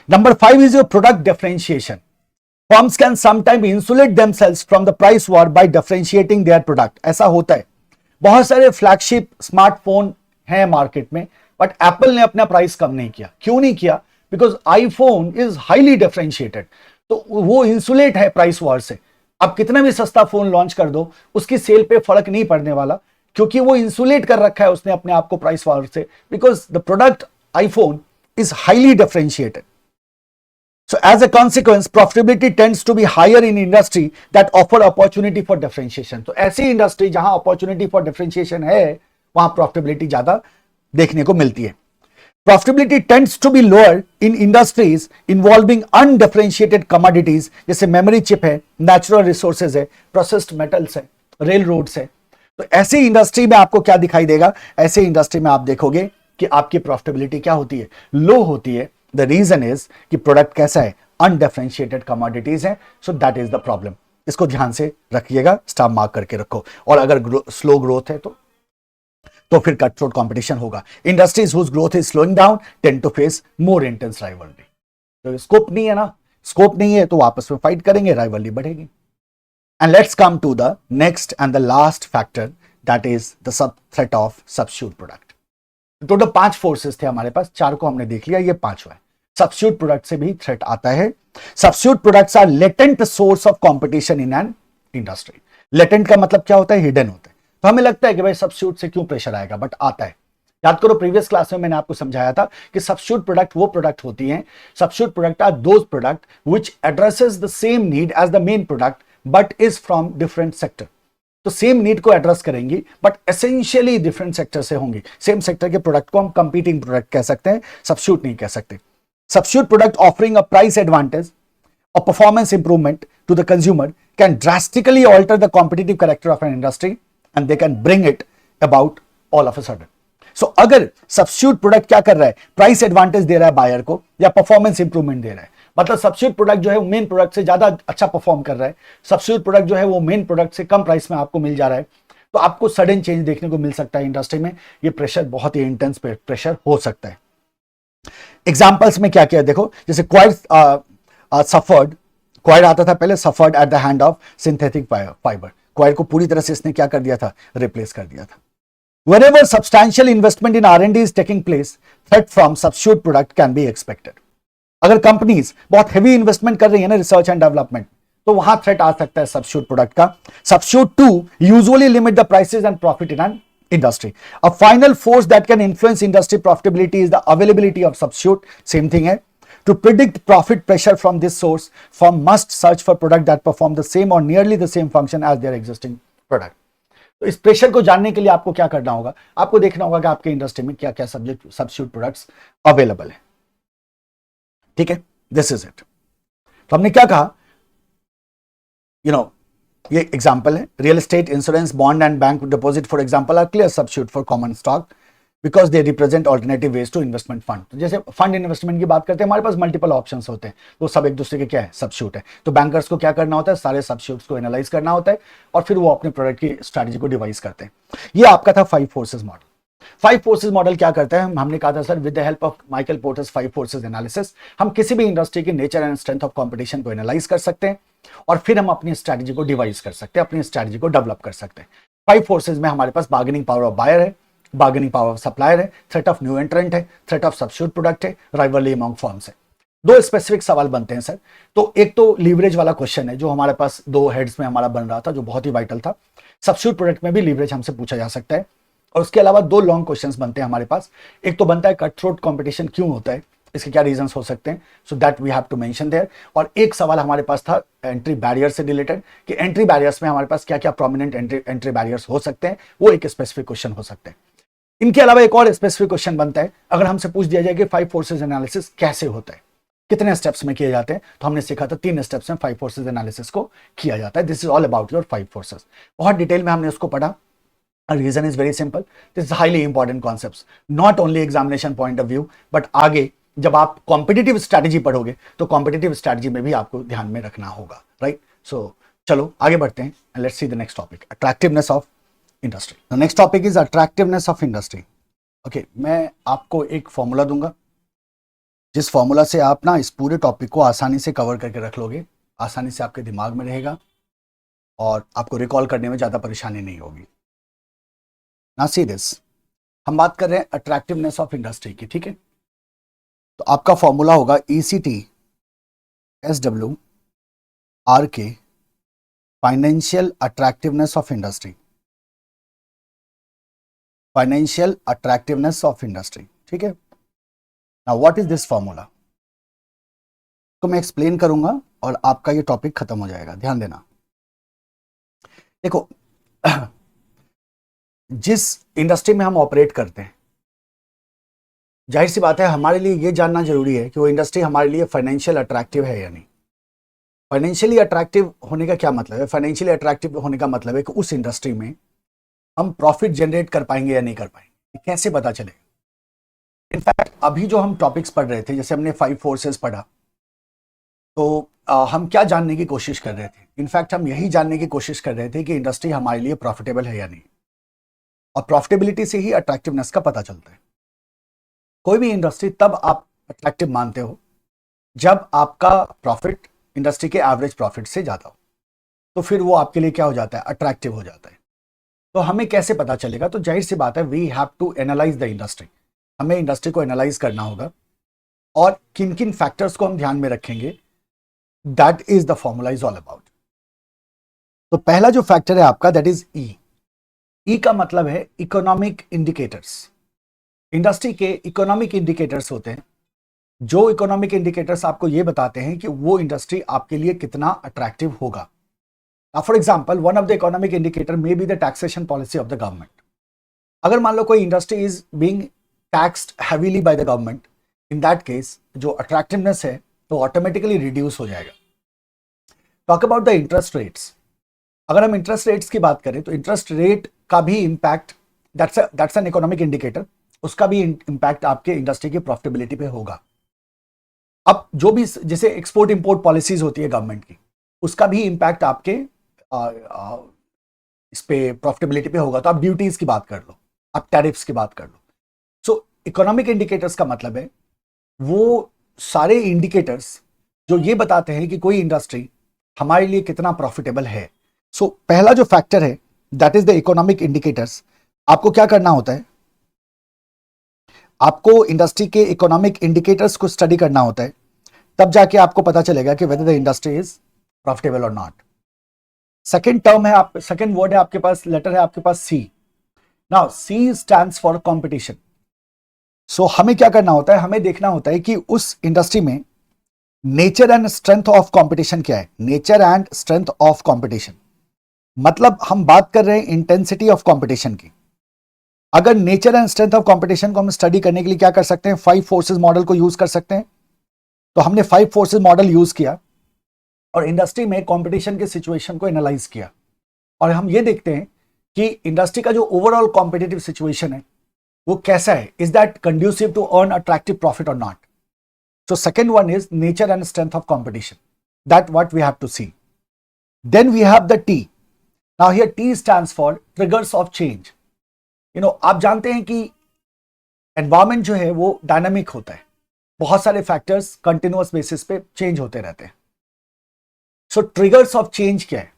Number 5 is your product differentiation. Firms can sometimes insulate themselves from the price war by differentiating their product. ऐसा होता है, बहुत सारे फ्लैगशिप स्मार्टफोन हैं मार्केट में, बट एप्पल ने अपना प्राइस कम नहीं किया। क्यों नहीं किया? Because iPhone is highly differentiated, तो वो इंसुलेट है प्राइस वॉर से। आप कितना भी सस्ता फोन लॉन्च कर दो, उसकी सेल पे फर्क नहीं पड़ने वाला, क्योंकि वो इंसुलेट कर रखा है उसने अपने आप को प्राइस वॉर से, because the product iPhone is highly differentiated. So as a consequence, profitability tends to be higher in industry that offer opportunity for differentiation. तो ऐसी इंडस्ट्री जहां opportunity for differentiation है, वहां profitability ज्यादा देखने को मिलती है. Profitability tends to be lower in industries involving undifferentiated commodities, जैसे memory chip है, natural resources है, processed metals है, railroads है. तो ऐसी इंडस्ट्री में आपको क्या दिखाई देगा? ऐसे इंडस्ट्री में आप देखोगे कि आपकी प्रॉफिटेबिलिटी क्या होती है? लो होती है. The reason is कि प्रोडक्ट कैसा है? अनडिफरेंशिएटेड कमोडिटीज है. So that is the problem. इसको ध्यान से रखिएगा, स्टार मार्क करके रखो. और अगर स्लो ग्रोथ है तो फिर कट थ्रोट कंपटीशन होगा. Industries whose growth is slowing down tend to face more intense rivalry. तो स्कोप नहीं है ना, स्कोप नहीं है तो आपस में फाइट करेंगे, राइवलरी बढ़ेगी. And let's come to the next and the last factor, that is the sub threat of substitute product. Total 5 forces थे हमारे पास, 4 को हमने देख लिया, ये 5वां है. सब्स्टिट्यूट प्रोडक्ट से भी थ्रेट आता है. Substitute products are latent source of competition in an industry. Latent का मतलब क्या होता है? हिडन होता है. तो हमें लगता है कि भाई सब्स्टिट्यूट से क्यों प्रेशर आएगा, बट आता है. याद करो प्रीवियस क्लास में मैंने आपको समझाया था कि सब्स्टिट्यूट प्रोडक्ट वो प्रोडक्ट होती हैं, substitute product are those product which addresses the same need as the main product but is from different sector. तो सेम नीड को एड्रेस करेंगी बट एसेंशियली डिफरेंट सेक्टर से होंगी. सेम सेक्टर के product को हम कंपीटिंग प्रोडक्ट कह सकते हैं, सब्स्टिट्यूट नहीं कह सकते. Substitute product offering a price advantage or performance improvement to the consumer can drastically alter the competitive character of an industry and they can bring it about all of a sudden. So अगर substitute product क्या कर रहा है? Price advantage दे रहा है buyer को या performance improvement दे रहा है, मतलब सब्स्टिट्यूट प्रोडक्ट जो है वो मेन प्रोडक्ट से ज्यादा अच्छा परफॉर्म कर रहा है, सब्स्टिट्यूट प्रोडक्ट जो है वो मेन प्रोडक्ट से कम प्राइस में आपको मिल जा रहा है, तो आपको सडन चेंज देखने को मिल सकता है इंडस्ट्री में. ये प्रेशर बहुत ही इंटेंस प्रेशर हो सकता है. एग्जाम्पल्स में क्या किया देखो, जैसे क्वायर सफर्ड, क्वायर आता था पहले, suffered at the hand of synthetic fiber. Coir को पूरी तरह से इसने क्या कर दिया था? रिप्लेस कर दिया था. Wherever substantial investment in R&D is taking place, threat from substitute product can be expected. अगर कंपनीज बहुत हेवी इन्वेस्टमेंट कर रही है ना रिसर्च एंड डेवलपमेंट, तो वहां थ्रेट आ सकता है सब्स्टिट्यूट प्रोडक्ट का. Substitute to usually limit the prices and profit in an industry. A final force that can influence industry profitability is the availability of substitute. Same thing है. To predict profit pressure from this source, firm must search for product that perform the same or nearly the same function as their existing product. तो इस pressure को जानने के लिए आपको क्या करना होगा, आपको देखना होगा कि आपके इंडस्ट्री में क्या क्या सब्स्टिट्यूट प्रोडक्ट्स अवेलेबल है। ठीक है, दिस इज इट। तो हमने क्या कहा, ये एग्जांपल है, real estate, insurance, bond and bank deposit for example are clear substitute for common stock because they represent alternative ways to investment fund. तो जैसे फंड इन्वेस्टमेंट की बात करते हैं, हमारे पास मल्टीपल ऑप्शंस होते हैं, वो सब एक दूसरे के क्या है, सब्स्टिट्यूट है। तो बैंकर्स को क्या करना होता है, सारे सब्स्टिट्यूट्स को एनालाइज करना होता है और फिर वो अपने प्रोडक्ट की स्ट्रैटेजी को डिवाइस करते हैं। ये आपका था 5 फोर्सेस मॉडल। 5 फोर्सेस मॉडल क्या करता है, हमने कहा था sir, with the help of Michael porters 5 forces analysis हम किसी भी इंडस्ट्री की nature and strength of competition को एनालाइज कर सकते हैं और फिर हम अपनी स्ट्रैटेजी को डिवाइस कर सकते हैं, अपनी स्ट्रैटेजी को डेवलप कर सकते हैं। 5 फोर्सेस में हमारे पास बार्गेनिंग पावर ऑफ बायर है, बार्गेनिंग पावर ऑफ सप्लायर है, थ्रेट ऑफ न्यू एंट्रेंट है, थ्रेट ऑफ सब्स्टिट्यूट प्रोडक्ट है, राइवलरी अमंग फर्म्स है। दो स्पेसिफिक सवाल बनते हैं सर। तो एक तो लीवरेज वाला क्वेश्चन है जो हमारे पास 2 हेड्स में हमारा बन रहा था, जो बहुत ही वाइटल था। सब्स्टिट्यूट प्रोडक्ट में भी लीवरेज हमसे पूछा जा सकता है। और उसके अलावा 2 लॉन्ग क्वेश्चंस बनते हैं हमारे पास। एक तो बनता है कट थ्रोट कंपटीशन क्यों होता है, इसके क्या रीजंस हो सकते हैं, so that we have to mention there. और एक सवाल हमारे पास था एंट्री बैरियर से रिलेटेड कि एंट्री बैरियर्स में हमारे पास क्या क्या प्रोमिनेंट एंट्री बैरियर्स हो सकते हैं, वो एक स्पेसिफिक क्वेश्चन हो सकते हैं। इनके अलावा एक और स्पेसिफिक क्वेश्चन बनता है, अगर हमसे पूछ दिया जाए कि 5 फोर्सेस एनालिसिस कैसे होता है, कितने स्टेप्स में किए जाते हैं, तो हमने सीखा था 3 स्टेप्स में 5 फोर्सेस एनालिसिस को किया जाता है। This is all about your 5 forces. बहुत डिटेल में हमने उसको पढ़ा। Reason is very simple, this is highly important concepts, not only examination point of view, but आगे जब आप कॉम्पिटिटिव स्ट्रैटेजी पढ़ोगे तो कॉम्पिटिटिव स्ट्रैटेजी में भी आपको ध्यान में रखना होगा, राइट। सो चलो आगे बढ़ते हैं and let's see the next topic, attractiveness of industry. The next topic is attractiveness of industry. Okay, मैं आपको एक फॉर्मूला दूंगा, जिस फॉर्मूला से आप ना इस पूरे टॉपिक को आसानी से कवर करके रख लोगे, आसानी से आपके दिमाग में रहेगा और आपको रिकॉल करने में ज़्यादा परेशानी नहीं होगी। ना सी दिस, हम बात कर रहे हैं अट्रैक्टिवनेस ऑफ इंडस्ट्री की, ठीक है। तो आपका फॉर्मूला होगा ECT SW RK, financial attractiveness of industry, financial attractiveness of industry, ठीक है। Now what is this formula, तो मैं एक्सप्लेन करूंगा और आपका ये टॉपिक खत्म हो जाएगा, ध्यान देना। देखो, जिस इंडस्ट्री में हम ऑपरेट करते हैं, जाहिर सी बात है हमारे लिए ये जानना जरूरी है कि वो इंडस्ट्री हमारे लिए फाइनेंशियल अट्रैक्टिव है या नहीं। फाइनेंशियली अट्रैक्टिव होने का क्या मतलब है, फाइनेंशियली अट्रैक्टिव होने का मतलब है कि उस इंडस्ट्री में हम प्रॉफिट जनरेट कर पाएंगे या नहीं कर पाएंगे, कैसे पता चलेगा। इनफैक्ट अभी जो हम टॉपिक्स पढ़ रहे थे, जैसे हमने 5 फोर्सेस पढ़ा, तो हम क्या जानने की कोशिश कर रहे थे, इनफैक्ट हम यही जानने की कोशिश कर रहे थे कि इंडस्ट्री हमारे लिए प्रॉफिटेबल है या नहीं। और प्रॉफिटेबिलिटी से ही अट्रैक्टिवनेस का पता चलता है। कोई भी इंडस्ट्री तब आप अट्रैक्टिव मानते हो जब आपका प्रॉफिट इंडस्ट्री के एवरेज प्रॉफिट से ज्यादा हो, तो फिर वो आपके लिए क्या हो जाता है, अट्रैक्टिव हो जाता है। तो हमें कैसे पता चलेगा, तो जाहिर सी बात है we have to analyze the industry, हमें इंडस्ट्री को एनालाइज करना होगा और किन किन फैक्टर्स को हम ध्यान में रखेंगे, that is the formula is all about. तो पहला जो फैक्टर है आपका, दैट इज ई का मतलब है इकोनॉमिक इंडिकेटर्स। इंडस्ट्री के इकोनॉमिक इंडिकेटर्स होते हैं, जो इकोनॉमिक इंडिकेटर्स आपको ये बताते हैं कि वो इंडस्ट्री आपके लिए कितना अट्रैक्टिव होगा। For example, one of the economic indicator may be the taxation policy of the government. अगर मान लो कोई industry is being taxed heavily by the government, in that case जो अट्रैक्टिवनेस है तो ऑटोमेटिकली रिड्यूस हो जाएगा। Talk about the interest rates. अगर हम इंटरेस्ट रेट्स की बात करें तो इंटरेस्ट रेट का भी impact, that's an economic indicator, उसका भी इंपैक्ट आपके इंडस्ट्री की प्रॉफिटेबिलिटी पे होगा। अब जो भी जैसे एक्सपोर्ट इंपोर्ट पॉलिसीज होती है गवर्नमेंट की, उसका भी इंपैक्ट आपके इस पे प्रॉफिटेबिलिटी पे होगा। तो आप ड्यूटीज की बात कर लो, आप टैरिफ्स की बात कर लो। सो इकोनॉमिक इंडिकेटर्स का मतलब है वो सारे इंडिकेटर्स जो ये बताते हैं कि कोई इंडस्ट्री हमारे लिए कितना प्रॉफिटेबल है। सो पहला जो फैक्टर है that is the economic indicators. आपको क्या करना होता है, आपको इंडस्ट्री के इकोनॉमिक इंडिकेटर्स को स्टडी करना होता है, तब जाके आपको पता चलेगा कि weather the industry is profitable और नॉट। सेकेंड टर्म है, आप सेकेंड वर्ड है आपके पास, लेटर है आपके पास C. Now C stands for competition. So हमें क्या करना होता है, हमें देखना होता है कि उस इंडस्ट्री में nature and strength of competition क्या है? Nature and strength of competition मतलब हम बात कर रहे हैं इंटेंसिटी ऑफ कंपटीशन की। अगर nature and strength of competition को हम स्टडी करने के लिए क्या कर सकते हैं? 5 फोर्सेस मॉडल को यूज कर सकते हैं। तो हमने 5 फोर्सेस मॉडल यूज किया और इंडस्ट्री में कंपटीशन के सिचुएशन को एनालाइज किया और हम ये देखते हैं कि इंडस्ट्री का जो ओवरऑल कॉम्पिटिटिव सिचुएशन है वो कैसा है। Is that conducive to earn attractive profit और not? So second one is nature and strength of competition, that what we have to see. Then we have the T. Now here T stands for triggers of change. आप जानते हैं कि environment जो है वो dynamic होता है, बहुत सारे फैक्टर्स कंटिन्यूअस बेसिस पे चेंज होते रहते हैं। सो ट्रिगर्स ऑफ चेंज क्या है?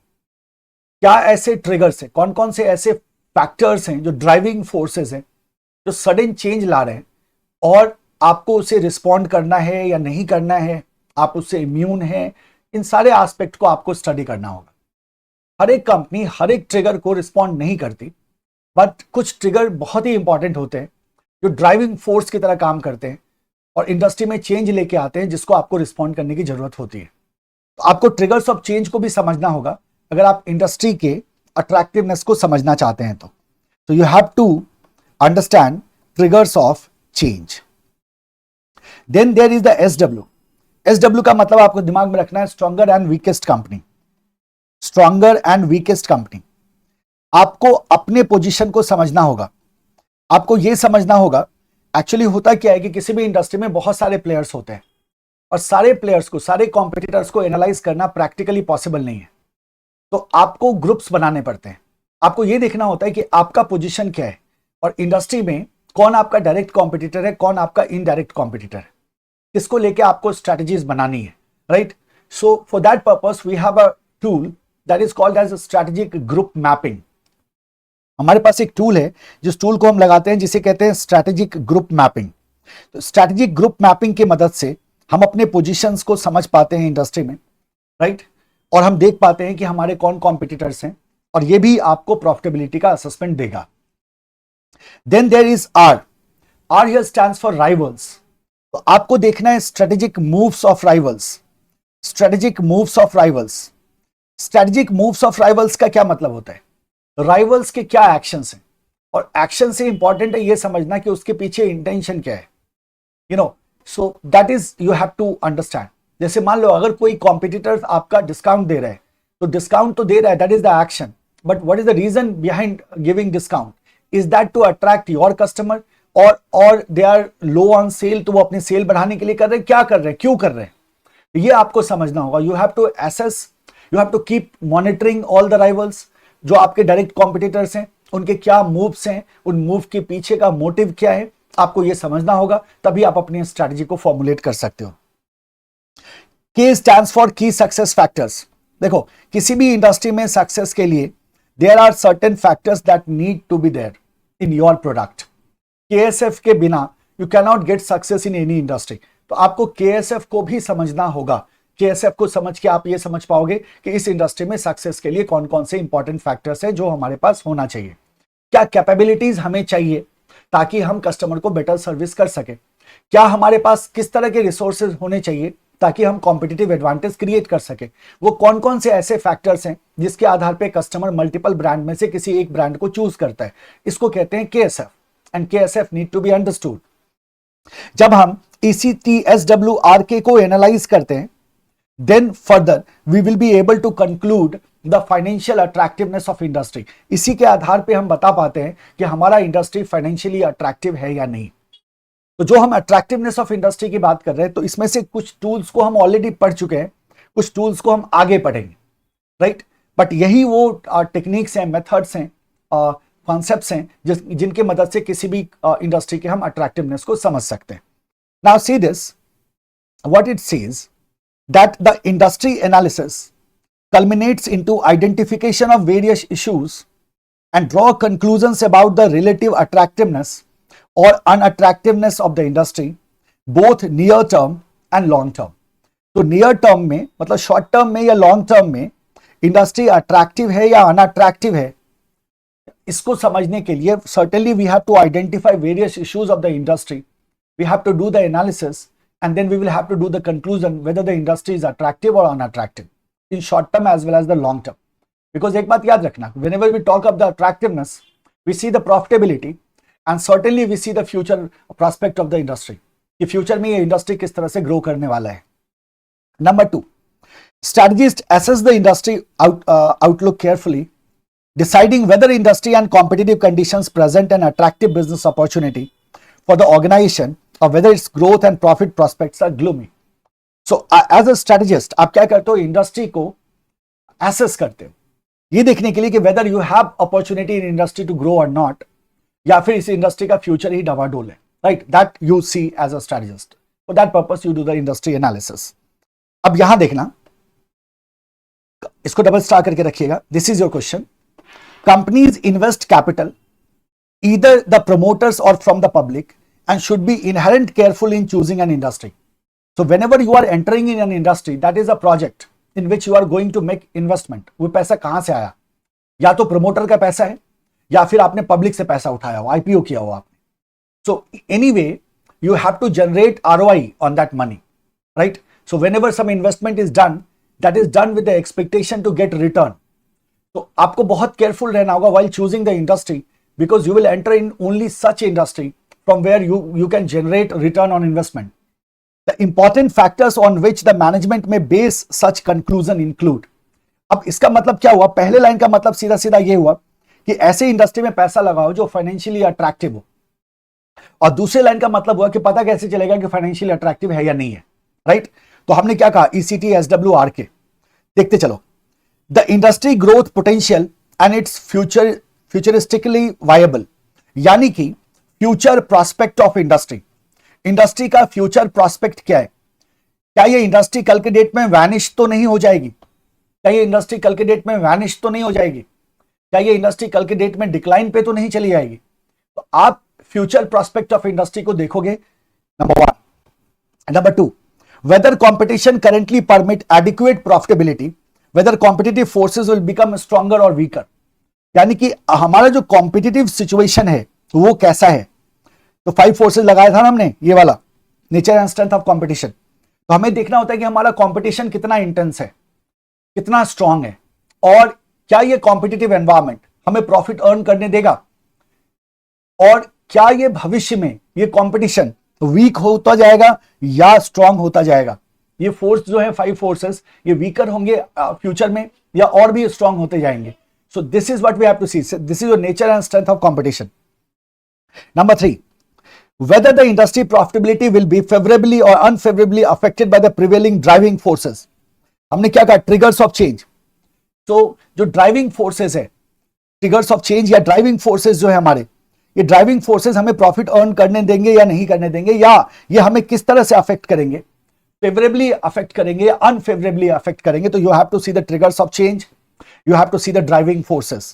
क्या ऐसे ट्रिगर्स हैं, कौन कौन से ऐसे फैक्टर्स हैं जो ड्राइविंग फोर्सेस हैं जो सडन चेंज ला रहे हैं और आपको उसे रिस्पॉन्ड करना है या नहीं करना है, आप उससे इम्यून है, इन सारे एस्पेक्ट को आपको स्टडी करना होगा। हर एक कंपनी हर एक ट्रिगर को रिस्पॉन्ड नहीं करती, बट कुछ ट्रिगर बहुत ही इंपॉर्टेंट होते हैं जो ड्राइविंग फोर्स की तरह काम करते हैं और इंडस्ट्री में चेंज लेके आते हैं जिसको आपको रिस्पॉन्ड करने की जरूरत होती है। तो आपको ट्रिगर्स ऑफ चेंज को भी समझना होगा अगर आप इंडस्ट्री के अट्रैक्टिवनेस को समझना चाहते हैं तो you have to understand triggers of change. Then there is the SW. SW का मतलब आपको दिमाग में रखना है stronger and weakest company. Stronger and weakest company, आपको अपने पोजीशन को समझना होगा। आपको यह समझना होगा एक्चुअली होता क्या है कि किसी भी इंडस्ट्री में बहुत सारे प्लेयर्स होते हैं और सारे प्लेयर्स को, सारे कॉम्पिटिटर्स को एनालाइज करना प्रैक्टिकली पॉसिबल नहीं है। तो आपको ग्रुप्स बनाने पड़ते हैं। आपको यह देखना होता है कि आपका पोजीशन क्या है और इंडस्ट्री में कौन आपका डायरेक्ट कॉम्पिटिटर है, कौन आपका इनडायरेक्ट कॉम्पिटिटर है, किसको लेके आपको स्ट्रेटजीज बनानी है, right. So for that purpose we have a tool that is called as strategic group mapping. हमारे पास एक टूल है जिस टूल को हम लगाते हैं जिसे कहते हैं स्ट्रेटेजिक ग्रुप मैपिंग। तो स्ट्रेटेजिक ग्रुप मैपिंग की मदद से हम अपने पोजीशंस को समझ पाते हैं इंडस्ट्री में, राइट, और हम देख पाते हैं कि हमारे कौन कॉम्पिटिटर्स हैं और ये भी आपको प्रॉफिटेबिलिटी का असेसमेंट देगा। Then there is R. R here stands for rivals. तो आपको देखना है strategic moves of rivals. Strategic moves of rivals. Strategic moves of rivals का क्या मतलब होता है? राइवल्स के क्या एक्शंस हैं और एक्शन से इंपॉर्टेंट है ये समझना कि उसके पीछे इंटेंशन क्या है, so that is you have to understand. जैसे मान लो अगर कोई कॉम्पिटिटर आपका डिस्काउंट दे रहा है तो डिस्काउंट तो दे रहा है, that is the action, but what is the reason behind giving discount? Is that to attract your customer और they are low on sale, तो वो अपनी सेल बढ़ाने के लिए कर रहे हैं, क्या कर रहे हैं, क्यों कर रहे हैं, ये आपको समझना होगा। You have to assess, you have to keep monitoring all the rivals. जो आपके डायरेक्ट कॉम्पिटिटर्स हैं उनके क्या मूव्स हैं, उन मूव के पीछे का मोटिव क्या है, आपको यह समझना होगा, तभी आप अपनी स्ट्रैटेजी को फॉर्मुलेट कर सकते हो। K stands for key success factors. देखो किसी भी इंडस्ट्री में सक्सेस के लिए there are certain factors that need to be there in your product. KSF के बिना you can not get success in any industry. तो आपको KSF को भी समझना होगा। KSF को समझ के आप ये समझ पाओगे कि इस इंडस्ट्री में सक्सेस के लिए कौन कौन से इंपॉर्टेंट फैक्टर्स हैं जो हमारे पास होना चाहिए, क्या कैपेबिलिटीज हमें चाहिए ताकि हम कस्टमर को बेटर सर्विस कर सके, क्या हमारे पास किस तरह के रिसोर्सेज होने चाहिए ताकि हम कॉम्पिटिटिव एडवांटेज क्रिएट कर सके, वो कौन कौन से ऐसे फैक्टर्स हैं जिसके आधार पे कस्टमर मल्टीपल ब्रांड में से किसी एक ब्रांड को चूज करता है, इसको कहते हैं KSF and KSF need to be understood. जब हम ECTSWRK को एनालाइज करते हैं then further we will be able to conclude the financial attractiveness of industry। इसी के आधार पे हम बता पाते हैं कि हमारा इंडस्ट्री फाइनेंशियली अट्रैक्टिव है या नहीं। तो जो हम अट्रैक्टिवनेस ऑफ इंडस्ट्री की बात कर रहे हैं तो इसमें से कुछ टूल्स को हम ऑलरेडी पढ़ चुके हैं, कुछ टूल्स को हम आगे पढ़ेंगे, राइट। बट यही वो टेक्निक्स हैं, मेथड्स हैं, कॉन्सेप्ट्स हैं जिनके मदद से किसी भी इंडस्ट्री के हम अट्रैक्टिवनेस को समझ सकते हैं। Now see this, what it says that the industry analysis culminates into identification of various issues and draw conclusions about the relative attractiveness or unattractiveness of the industry, both near term and long term। तो near term में मतलब short term में या long term में industry attractive है या unattractive है, इसको समझने के लिए certainly we have to identify various issues of the industry, we have to do the analysis and then we will have to do the conclusion whether the industry is attractive or unattractive in short term as well as the long term. Because एक बात याद रखना, whenever we talk of the attractiveness, we see the profitability and certainly we see the future prospect of the industry, कि future में ये industry किस तरह से grow करने वाला है. Number 2, strategists assess the industry outlook carefully, deciding whether industry and competitive conditions present an attractive business opportunity for the organization or whether its growth and profit prospects are gloomy. So as a strategist आप क्या करते हो, industry को assess करते हो ये देखने के लिए कि whether you have opportunity in industry to grow or not, या फिर इस इंडस्ट्री का फ्यूचर ही डवाडोल है, right, that you see as a strategist. For that purpose you do the industry analysis. अब यहां देखना, इसको डबल स्टार करके रखिएगा. This is your question. Companies invest capital either the promoters or from the public and should be inherent careful in choosing an industry. So whenever you are entering in an industry, that is a project in which you are going to make investment. वो पैसा कहां से आया, या तो promoter का पैसा है या फिर आपने पब्लिक से पैसा उठाया हो, आईपीओ किया हो आपने. So anyway you have to generate ROI on that money, right? So whenever some investment is done, that is done with the expectation to get return. तो आपको बहुत केयरफुल रहना होगा while choosing the industry, because you will enter in only such industry from where you can generate return on investment. The important factors on which the management may base such conclusion include. अब इसका मतलब क्या हुआ, पहले line का मतलब सीधा सीधा ये हुआ कि ऐसे इंडस्ट्री में पैसा लगाओ जो फाइनेंशियली अट्रैक्टिव हो, और दूसरे लाइन का मतलब हुआ कि पता कैसे चलेगा कि फाइनेंशियली अट्रैक्टिव है या नहीं है, राइट. तो हमने क्या कहा, ECT SWR के देखते चलो. The industry growth potential and its futuristically viable, यानी कि future prospect of industry. Industry का फ्यूचर प्रोस्पेक्ट क्या है, क्या ये इंडस्ट्री कल के डेट में वैनिश तो नहीं हो जाएगी, क्या ये इंडस्ट्री कल के डेट में वैनिश तो नहीं हो जाएगी, क्या ये इंडस्ट्री कल के डेट में डिक्लाइन पे तो नहीं चली जाएगी. तो आप फ्यूचर प्रोस्पेक्ट ऑफ इंडस्ट्री को देखोगे, number 1. Number 2, whether competition currently permit adequate profitability, whether competitive forces will become stronger or weaker. यानी कि हमारा जो कॉम्पिटिटिव सिचुएशन है वो कैसा है. तो 5 फोर्सेस लगाया था ना हमने, ये वाला nature and strength of competition. तो हमें देखना होता है कि हमारा कंपटीशन कितना इंटेंस है, कितना स्ट्रांग है, और क्या ये कॉम्पिटिटिव एनवायरनमेंट हमें प्रॉफिट अर्न करने देगा, और क्या ये भविष्य में ये कंपटीशन वीक होता जाएगा या स्ट्रांग होता जाएगा. ये फोर्स जो है 5 फोर्सेस, ये वीकर होंगे फ्यूचर में या और भी स्ट्रांग होते जाएंगे. So this is what we have to see. So this is your nature and strength of competition. Number 3, whether the industry profitability will be favorably or unfavorably affected by the prevailing driving forces. हमने क्या कहा, triggers of change. तो जो driving forces है, triggers of change या driving forces जो है हमारे, ये driving forces हमें profit earn करने देंगे या नहीं करने देंगे, या ये हमें किस तरह से affect करेंगे, favorably affect करेंगे या unfavorably affect करेंगे. तो you have to see the triggers of change. You have to see the driving forces.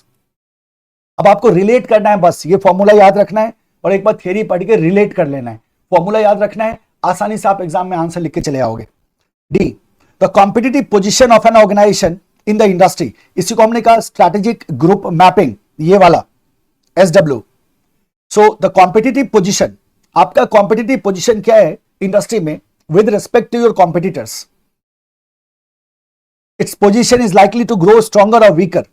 अब आपको रिलेट करना है, बस ये फॉर्मूला याद रखना है और एक बार थ्योरी पढ़ के रिलेट कर लेना है. फॉर्मूला याद रखना है, आसानी से आप एग्जाम में आंसर लिख के चले आओगे. D, the competitive position of an organization in the industry. इसी को हमने कहा स्ट्रैटेजिक ग्रुप मैपिंग, ये वाला SW. So the competitive position, आपका कॉम्पिटिटिव पोजीशन क्या है इंडस्ट्री में with respect to your competitors. Its position is likely to grow stronger और वीकर.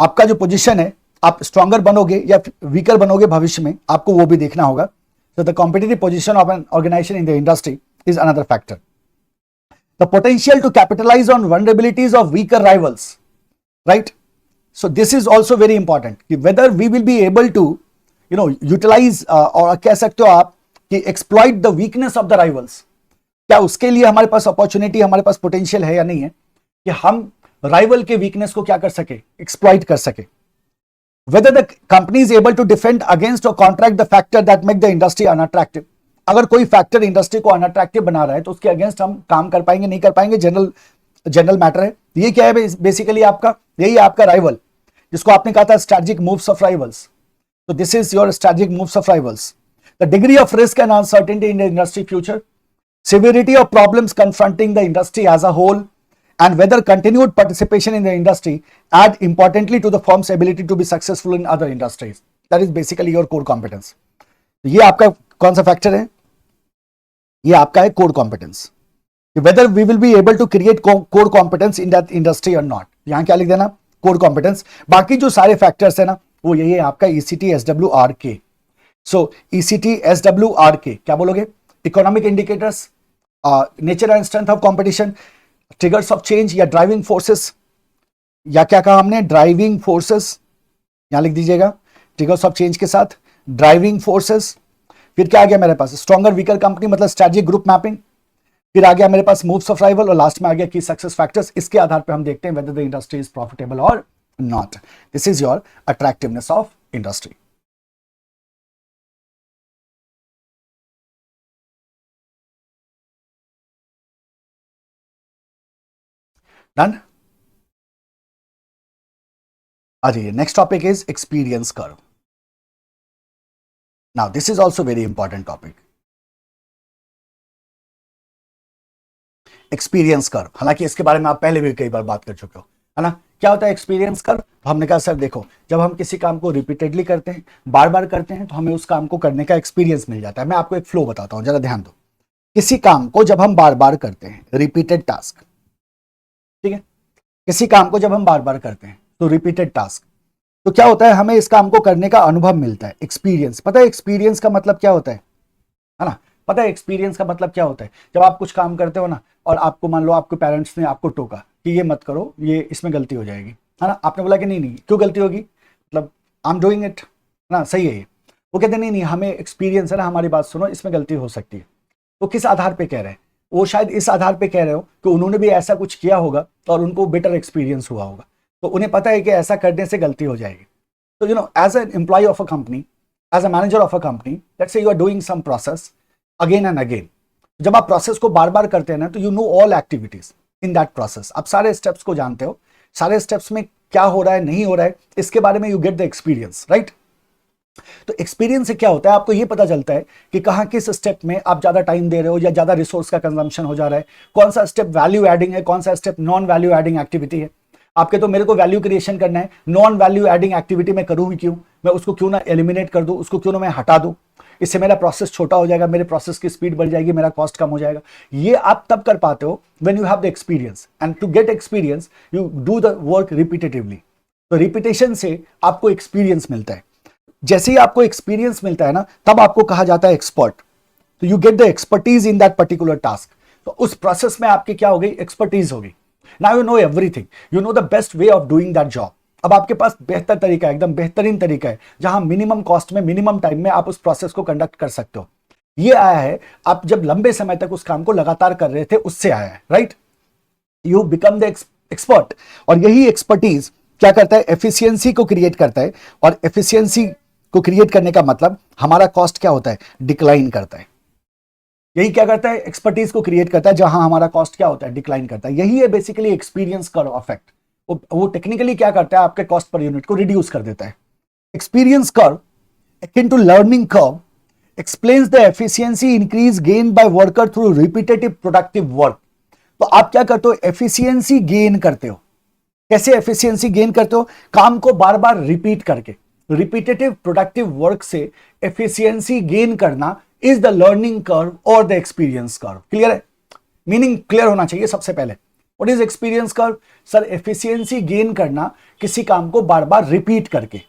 आपका जो पोजीशन है, आप स्ट्रॉन्गर बनोगे या वीकर बनोगे भविष्य में, आपको वो भी देखना होगा. So the competitive position of an organization in the industry is another factor. The potential to capitalize on vulnerabilities of weaker rivals, right? So this is also very important. Whether we will be able to, utilize और कह सकते हो आप कि exploit the weakness of the rivals. क्या उसके लिए हमारे पास अपॉर्चुनिटी, हमारे पास पोटेंशियल है या नहीं है कि हम राइवल के वीकनेस को क्या कर सके, एक्सप्लॉइट कर सके. Whether the company is able to defend against or counteract the factor that make the industry unattractive. अगर कोई फैक्टर इंडस्ट्री को अनअट्रैक्टिव बना रहा है तो उसके अगेंस्ट हम काम कर पाएंगे, नहीं कर पाएंगे, जनरल मैटर है. ये क्या है बेसिकली आपका, यही है आपका राइवल, जिसको आपने कहा था स्ट्रैटेजिक मूव्स ऑफ राइवल्स. तो this is your strategic moves of rivals. The degree of risk and uncertainty in the industry future, severity of problems confronting the industry as a whole, and whether continued participation in the industry add importantly to the firm's ability to be successful in other industries. That is basically your core competence. ये आपका कौन सा factor है, ये आपका है core competence, whether we will be able to create core competence in that industry और not. यहां क्या लिख देना, कोर कॉम्पिटेंस। बाकी जो सारे फैक्टर्स है ना वो यही है आपका ECT SWRK। सो ECT SWRK क्या बोलोगे, economic indicators, nature and strength of competition, triggers of change या ड्राइविंग फोर्सेस, या क्या कहा हमने, ड्राइविंग फोर्सेस, यहां लिख दीजिएगा ट्रिगर्स ऑफ चेंज के साथ ड्राइविंग फोर्सेस। फिर क्या आ गया मेरे पास, स्ट्रॉन्गर वीकर कंपनी मतलब स्ट्रेटेजिक ग्रुप मैपिंग। फिर आ गया मेरे पास मूव्स ऑफ राइवल, और लास्ट में आ गया की सक्सेस फैक्टर्स। इसके आधार पर हम देखते हैं whether the industry is profitable और not. This is your attractiveness of industry. Done. आ जाइए, next topic is experience curve. Now this is also very important topic, experience curve. हालांकि इसके बारे में आप पहले भी कई बार बात कर चुके हो, है ना। क्या होता है एक्सपीरियंस कर्व, तो हमने कहा सर देखो, जब हम किसी काम को रिपीटेडली करते हैं, बार बार करते हैं, तो हमें उस काम को करने का एक्सपीरियंस मिल जाता है। मैं आपको एक फ्लो बताता हूं, जरा ध्यान दो। किसी काम को जब हम बार बार करते हैं, रिपीटेड टास्क, ठीक है, किसी काम को जब हम बार बार करते हैं तो रिपीटेड टास्क, तो क्या होता है, हमें इस काम को करने का अनुभव मिलता है, एक्सपीरियंस। पता है एक्सपीरियंस का मतलब क्या होता है ना, पता है एक्सपीरियंस का मतलब क्या होता है। जब आप कुछ काम करते हो ना, और आपको मान लो आपके पेरेंट्स ने आपको टोका कि ये मत करो, ये इसमें गलती हो जाएगी, है ना। आपने बोला कि नहीं नहीं क्यों गलती होगी, मतलब आई एम डूइंग इट, ना सही है ये। वो कहते नहीं नहीं हमें एक्सपीरियंस है ना, हमारी बात सुनो, इसमें गलती हो सकती है। तो किस आधार पे कह रहे हैं, वो शायद इस आधार पे कह रहे हो कि उन्होंने भी ऐसा कुछ किया होगा और उनको बेटर एक्सपीरियंस हुआ होगा, तो उन्हें पता है कि ऐसा करने से गलती हो जाएगी। तो you know, as an employ of a company, as a manager of a company, let's say you are doing some process again and again. जब आप प्रोसेस को बार बार करते हैं ना, तो you know all activities in that process, आप सारे steps को जानते हो, सारे स्टेप्स में क्या हो रहा है नहीं हो रहा है, इसके बारे में you get the experience, right. तो एक्सपीरियंस से क्या होता है, आपको ये पता चलता है कि कहां किस स्टेप में आप ज्यादा टाइम दे रहे हो या ज्यादा रिसोर्स का कंजम्पशन हो जा रहा है, कौन सा स्टेप वैल्यू एडिंग है, कौन सा step non value adding activity है। आपके तो मेरे को वैल्यू क्रिएशन करना है, नॉन वैल्यू एडिंग एक्टिविटी में करूँ भी क्यों, मैं उसको क्यों ना एलिमिनेट कर दूं, उसको क्यों ना मैं हटा दूं, इससे मेरा प्रोसेस छोटा हो जाएगा, मेरे प्रोसेस की स्पीड बढ़ जाएगी, मेरा कॉस्ट कम हो जाएगा। ये आप तब कर पाते हो when you have the experience, and to get experience you do the work repetitively. तो रिपीटेशन से आपको एक्सपीरियंस मिलता है। जैसे ही आपको एक्सपीरियंस मिलता है ना, तब आपको कहा जाता है एक्सपर्ट। तो you get the expertise in that particular task. तो उस प्रोसेस में आपकी क्या हो गई, एक्सपर्टीज होगी। Now you know everything, you know the best way of doing that job. अब आपके पास बेहतर तरीका है, एकदम बेहतरीन तरीका है, जहां मिनिमम कॉस्ट में, मिनिमम टाइम में आप उस प्रोसेस को कंडक्ट कर सकते हो। ये आया है आप जब लंबे समय तक उस काम को लगातार कर रहे थे, उससे आया है, right. You become the expert. और यही एक्सपर्टीज क्या करता है, एफिशिएंसी को क्रिएट करता है। और एफिशिएंसी को क्रिएट करने का मतलब हमारा कॉस्ट क्या होता है, डिक्लाइन करता है। यही क्या करता है, एक्सपर्टीज को क्रिएट करता है, जहां हमारा कॉस्ट क्या होता है, डिक्लाइन करता है। यही है बेसिकली एक्सपीरियंस कर्व इफेक्ट। वो टेक्निकली क्या करता है, आपके कॉस्ट पर यूनिट को रिड्यूस कर देता है। Experience curve akin to learning curve explains the efficiency increase gained by worker through repetitive productive work। तो आप क्या करते हो, एफिशिएंसी गेन करते हो। कैसे एफिशिएंसी गेन करते हो, काम को बार बार रिपीट करके। रिपीटेटिव प्रोडक्टिव वर्क से एफिशिएंसी गेन करना इज द लर्निंग कर्व और द एक्सपीरियंस कर्व। क्लियर है, मीनिंग क्लियर होना चाहिए सबसे पहले। What is experience curve, sir efficiency gain करना किसी काम को बार बार रिपीट करके।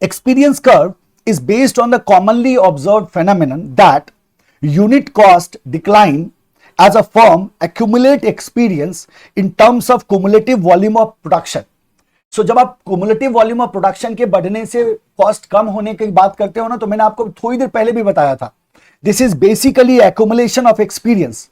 Experience curve is based on the commonly observed phenomenon that unit cost decline as a firm accumulate experience in terms of cumulative volume of production। So जब आप cumulative volume of production के बढ़ने से cost कम होने की बात करते हो ना, तो मैंने आपको थोड़ी देर पहले भी बताया था, this is basically accumulation of experience।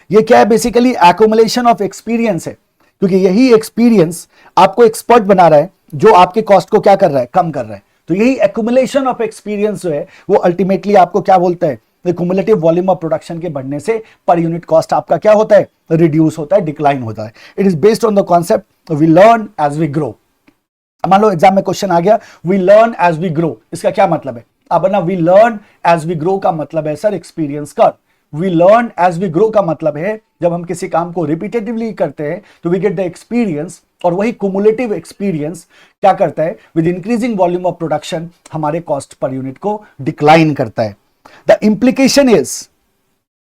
ये क्या है, बेसिकली accumulation of experience है, क्योंकि यही एक्सपीरियंस आपको एक्सपर्ट बना रहा है, जो आपके कॉस्ट को क्या कर रहा है, कम कर रहा है। तो यही एक्यूमुलेशन ऑफ एक्सपीरियंस जो है, वो अल्टीमेटली आपको क्या बोलता है, क्यूमुलेटिव वॉल्यूम ऑफ प्रोडक्शन के बढ़ने से पर यूनिट कॉस्ट आपका क्या होता है, रिड्यूस होता है, डिक्लाइन होता है। It is based on the concept we learn as we grow. मान लो एग्जाम में क्वेश्चन आ गया, we learn as we grow, इसका क्या मतलब है। अब ना we learn as we grow का मतलब है sir experience curve. We learn as we grow का मतलब है जब हम किसी काम को रिपीटेटिवली करते हैं तो वी गेट द एक्सपीरियंस, और वही कुमुलेटिव एक्सपीरियंस क्या करता है, with increasing volume of production हमारे कॉस्ट पर यूनिट को डिक्लाइन करता है। The implication is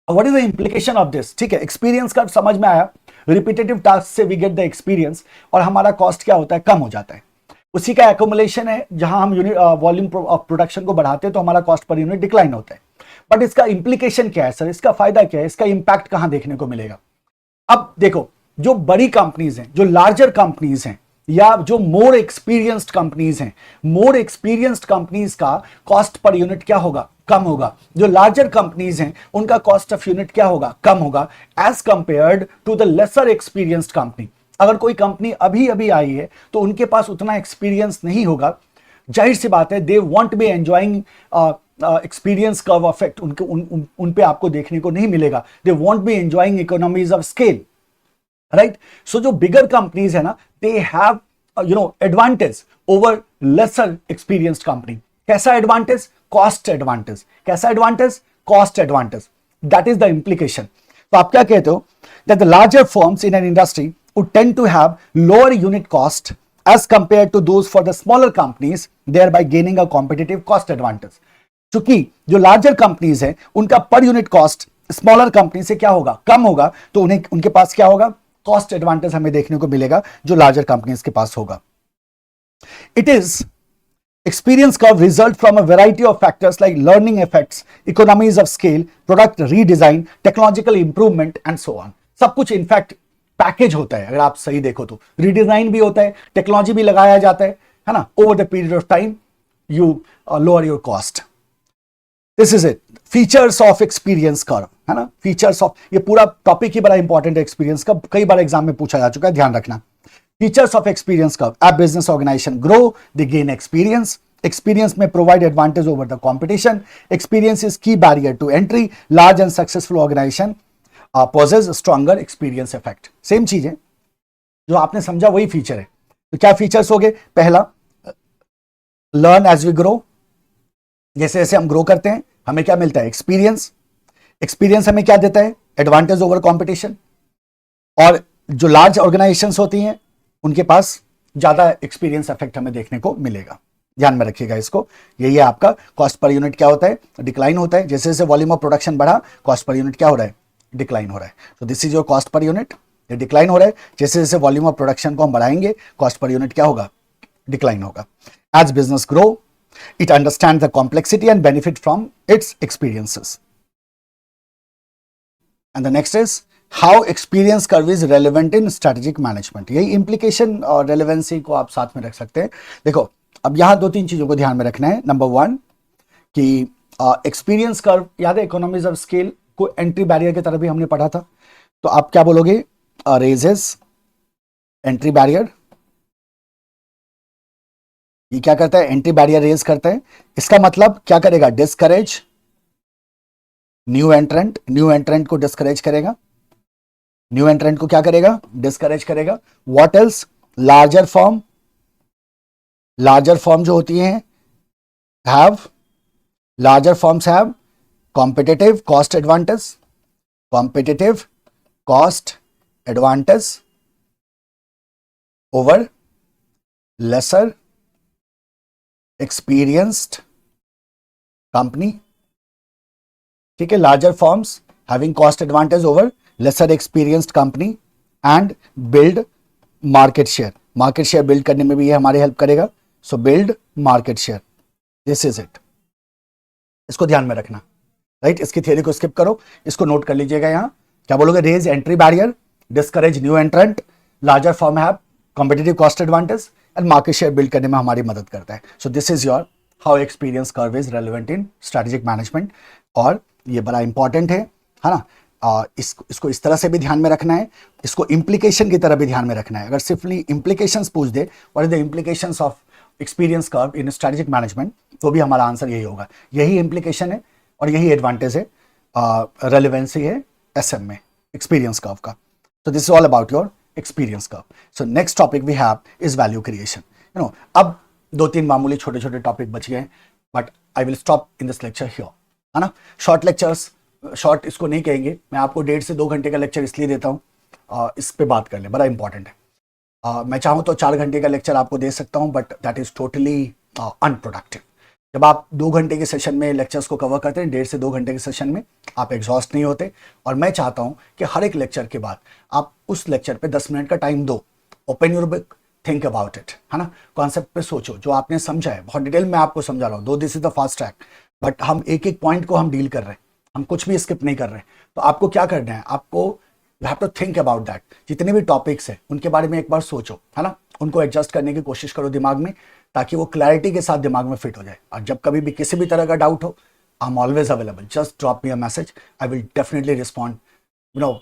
what is the implication of this? ठीक है, एक्सपीरियंस का समझ में आया, रिपीटेटिव टास्क से वी गेट द एक्सपीरियंस और हमारा कॉस्ट क्या होता है, कम हो जाता है। उसी का एकोमुलेशन है, जहां हम यूनिट वॉल्यूम ऑफ प्रोडक्शन को बढ़ाते हैं तो हमारा कॉस्ट पर यूनिट डिक्लाइन होता है। बट इसका इंप्लीकेशन क्या है सर, इसका फायदा क्या है, इसका इंपैक्ट कहां देखने को मिलेगा? अब देखो, जो बड़ी कंपनीज हैं, जो लार्जर कंपनीज हैं, या जो मोर एक्सपीरियंस्ड कंपनीज हैं, मोर एक्सपीरियंस्ड कंपनीज का कॉस्ट पर यूनिट क्या होगा, कम होगा। जो लार्जर कंपनीज हैं उनका कॉस्ट ऑफ यूनिट क्या होगा, कम होगा, as compared to the lesser experienced company. अगर कोई कंपनी अभी अभी आई है तो उनके पास उतना एक्सपीरियंस नहीं होगा, जाहिर सी बात है, they won't be enjoying experience curve effect, उन पे आपको देखने को नहीं मिलेगा। They won't be enjoying economies of scale, right? So जो बिगर कंपनीज है ना, they have advantage over lesser experienced company. कैसा एडवांटेज? Cost advantage. कैसा advantage? Cost advantage. That is the implication. तो आप क्या कहते हो, that the larger firms in an industry would tend to have lower unit cost as compared to those for the smaller companies, thereby gaining a competitive cost advantage. चूंकि जो larger companies है उनका पर यूनिट कॉस्ट स्मॉलर कंपनी से क्या होगा, कम होगा, तो उन्हें उनके पास क्या होगा, कॉस्ट एडवांटेज हमें देखने को मिलेगा जो लार्जर कंपनीज के पास होगा। It is experience curve result from a variety of factors like learning effects, economies of scale, product redesign, technological improvement and so on. सब कुछ इनफैक्ट पैकेज होता है, अगर आप सही देखो तो रीडिजाइन भी होता है, टेक्नोलॉजी भी लगाया जाता है ना। Over the period of time you lower your cost. This is it, features of experience curve, है ना। फीचर्स ऑफ, ये पूरा टॉपिक ही बड़ा इंपॉर्टेंट है एक्सपीरियंस का, कई बार एग्जाम में पूछा जा चुका है, ध्यान रखना। Features of experience curve. As business organization grow, they gain experience. Experience may provide advantage over the competition. Experience is key barrier to entry. Large and successful organization possess stronger experience effect. Same चीज है, जो आपने समझा वही feature है। तो क्या features हो गए? पहला, learn as we grow. जैसे जैसे हम ग्रो करते हैं हमें क्या मिलता है? एक्सपीरियंस। एक्सपीरियंस हमें क्या देता है? Advantage over competition. और जो लार्ज ऑर्गेनाइजेशंस होती हैं उनके पास ज्यादा एक्सपीरियंस इफेक्ट हमें देखने को मिलेगा। ध्यान में रखिएगा इसको। यही है आपका कॉस्ट पर यूनिट क्या होता है? डिक्लाइन होता है। जैसे जैसे वॉल्यूम ऑफ प्रोडक्शन बढ़ा, कॉस्ट पर यूनिट क्या हो रहा है? डिक्लाइन हो रहा है। तो this is your cost per unit, ये डिक्लाइन हो रहा है। जैसे जैसे वॉल्यूम ऑफ प्रोडक्शन को हम बढ़ाएंगे, कॉस्ट पर यूनिट क्या होगा? डिक्लाइन होगा। As business grow, it understand the complexity and benefit from its experiences. And the next is how experience curve is relevant in strategic management. यही implication और relevancy को आप साथ में रख सकते हैं। देखो, अब यहां दो तीन चीजों को ध्यान में रखना है। नंबर वन, कि एक्सपीरियंस कर्व, याद है इकोनॉमीज ऑफ स्केल को एंट्री बैरियर की तरह भी हमने पढ़ा था। तो आप क्या बोलोगे? Raises entry barrier. ये क्या करता है? एंट्री बैरियर रेज करता है। इसका मतलब क्या करेगा? Discourage new एंट्रेंट। न्यू एंट्रेंट को डिस्करेज करेगा। न्यू एंट्रेंट को क्या करेगा? डिस्करेज करेगा। What else? Larger form. Larger form जो होती हैं have, larger forms have competitive cost advantage. Competitive cost advantage over lesser experienced company. ठीक है, larger forms having cost advantage over lesser experienced company and build market share. Market share build करने में भी ये हमारी हेल्प करेगा। So build market share. This is it. इसको ध्यान में रखना, राइट? इसकी थियरी को स्किप करो, इसको नोट कर लीजिएगा। यहाँ क्या बोलोगे? Raise entry barrier, discourage new entrant, larger form have competitive cost advantage and market share build करने में हमारी मदद करता है। So this is your how experience curve is relevant in strategic management. और ये बड़ा इंपॉर्टेंट है ना। इसको इस तरह से भी ध्यान में रखना है, इसको इंप्लीकेशन की तरह भी ध्यान में रखना है। अगर सिर्फली इंप्लीकेशंस पूछ दे, what is the implications of experience curve in strategic management, तो भी हमारा आंसर यही होगा। यही इंप्लीकेशन है और यही एडवांटेज है, रेलेवेंसी है एसएम में एक्सपीरियंस कर्व का। So this is all about your experience curve. So next topic we have is value creation. You know, अब दो तीन मामूली छोटे छोटे टॉपिक बच गए, but I will stop in this lecture here, है ना। शॉर्ट लेक्चर्स, शॉर्ट इसको नहीं कहेंगे, मैं आपको 1.5 से 2 घंटे का लेक्चर इसलिए देता हूँ, इस पे बात कर ले, बड़ा इंपॉर्टेंट है। मैं चाहूँ तो 4 घंटे का लेक्चर आपको दे सकता हूँ, but that is totally unproductive. जब आप 2 घंटे के सेशन में लेक्चर्स को कवर करते हैं, 1.5 से 2 घंटे के सेशन में, आप एग्जॉस्ट नहीं होते। और मैं चाहता हूं कि हर एक लेक्चर के बाद आप उस लेक्चर पे 10 मिनट का टाइम दो, open your book, think about it, है ना, कॉन्सेप्ट पे सोचो, जो आपने समझा है बहुत डिटेल में आपको समझा रहा हूँ, दो this is the fast track, but हम एक एक पॉइंट को हम डील कर रहे हैं, हम कुछ भी स्किप नहीं कर रहे हैं। तो आपको क्या करना है, आपको you have to think about that, जितने भी टॉपिक्स हैं उनके बारे में एक बार सोचो, है ना, उनको एडजस्ट करने की कोशिश करो दिमाग में, ताकि वो क्लैरिटी के साथ दिमाग में फिट हो जाए। और जब कभी भी किसी भी तरह का डाउट हो, I am always available, just drop me a message, I will definitely respond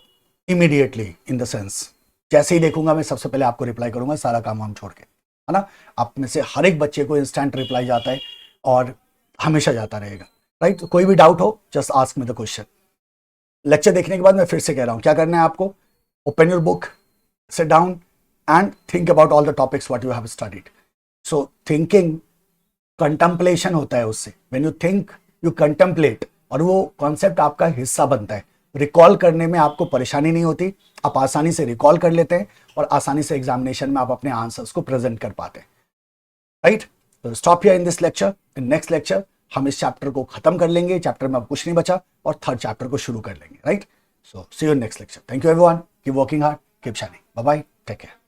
immediately, in the sense जैसे ही देखूंगा मैं सबसे पहले आपको रिप्लाई करूंगा, सारा काम हम छोड़ के, है ना। आप में से हर एक बच्चे को इंस्टेंट रिप्लाई जाता है और हमेशा जाता रहेगा, राइट। तो कोई भी डाउट हो, just ask me the question. Lecture देखने के बाद मैं फिर से कह रहा हूं, क्या करना है आपको, open your book, sit down and think about all the topics what you have studied. So thinking contemplation होता है, उससे when you think you contemplate, और वो कॉन्सेप्ट आपका हिस्सा बनता है। रिकॉल करने में आपको परेशानी नहीं होती, आप आसानी से रिकॉल कर लेते हैं और आसानी से एग्जामिनेशन में आप अपने आंसर्स को प्रेजेंट कर पाते हैं, राइट। तो stop here in this lecture, in next lecture हम इस चैप्टर को खत्म कर लेंगे, चैप्टर में अब कुछ नहीं बचा, और थर्ड चैप्टर को शुरू कर लेंगे, right. So see you in next lecture, thank you everyone, keep working hard, keep shining, bye bye, take care.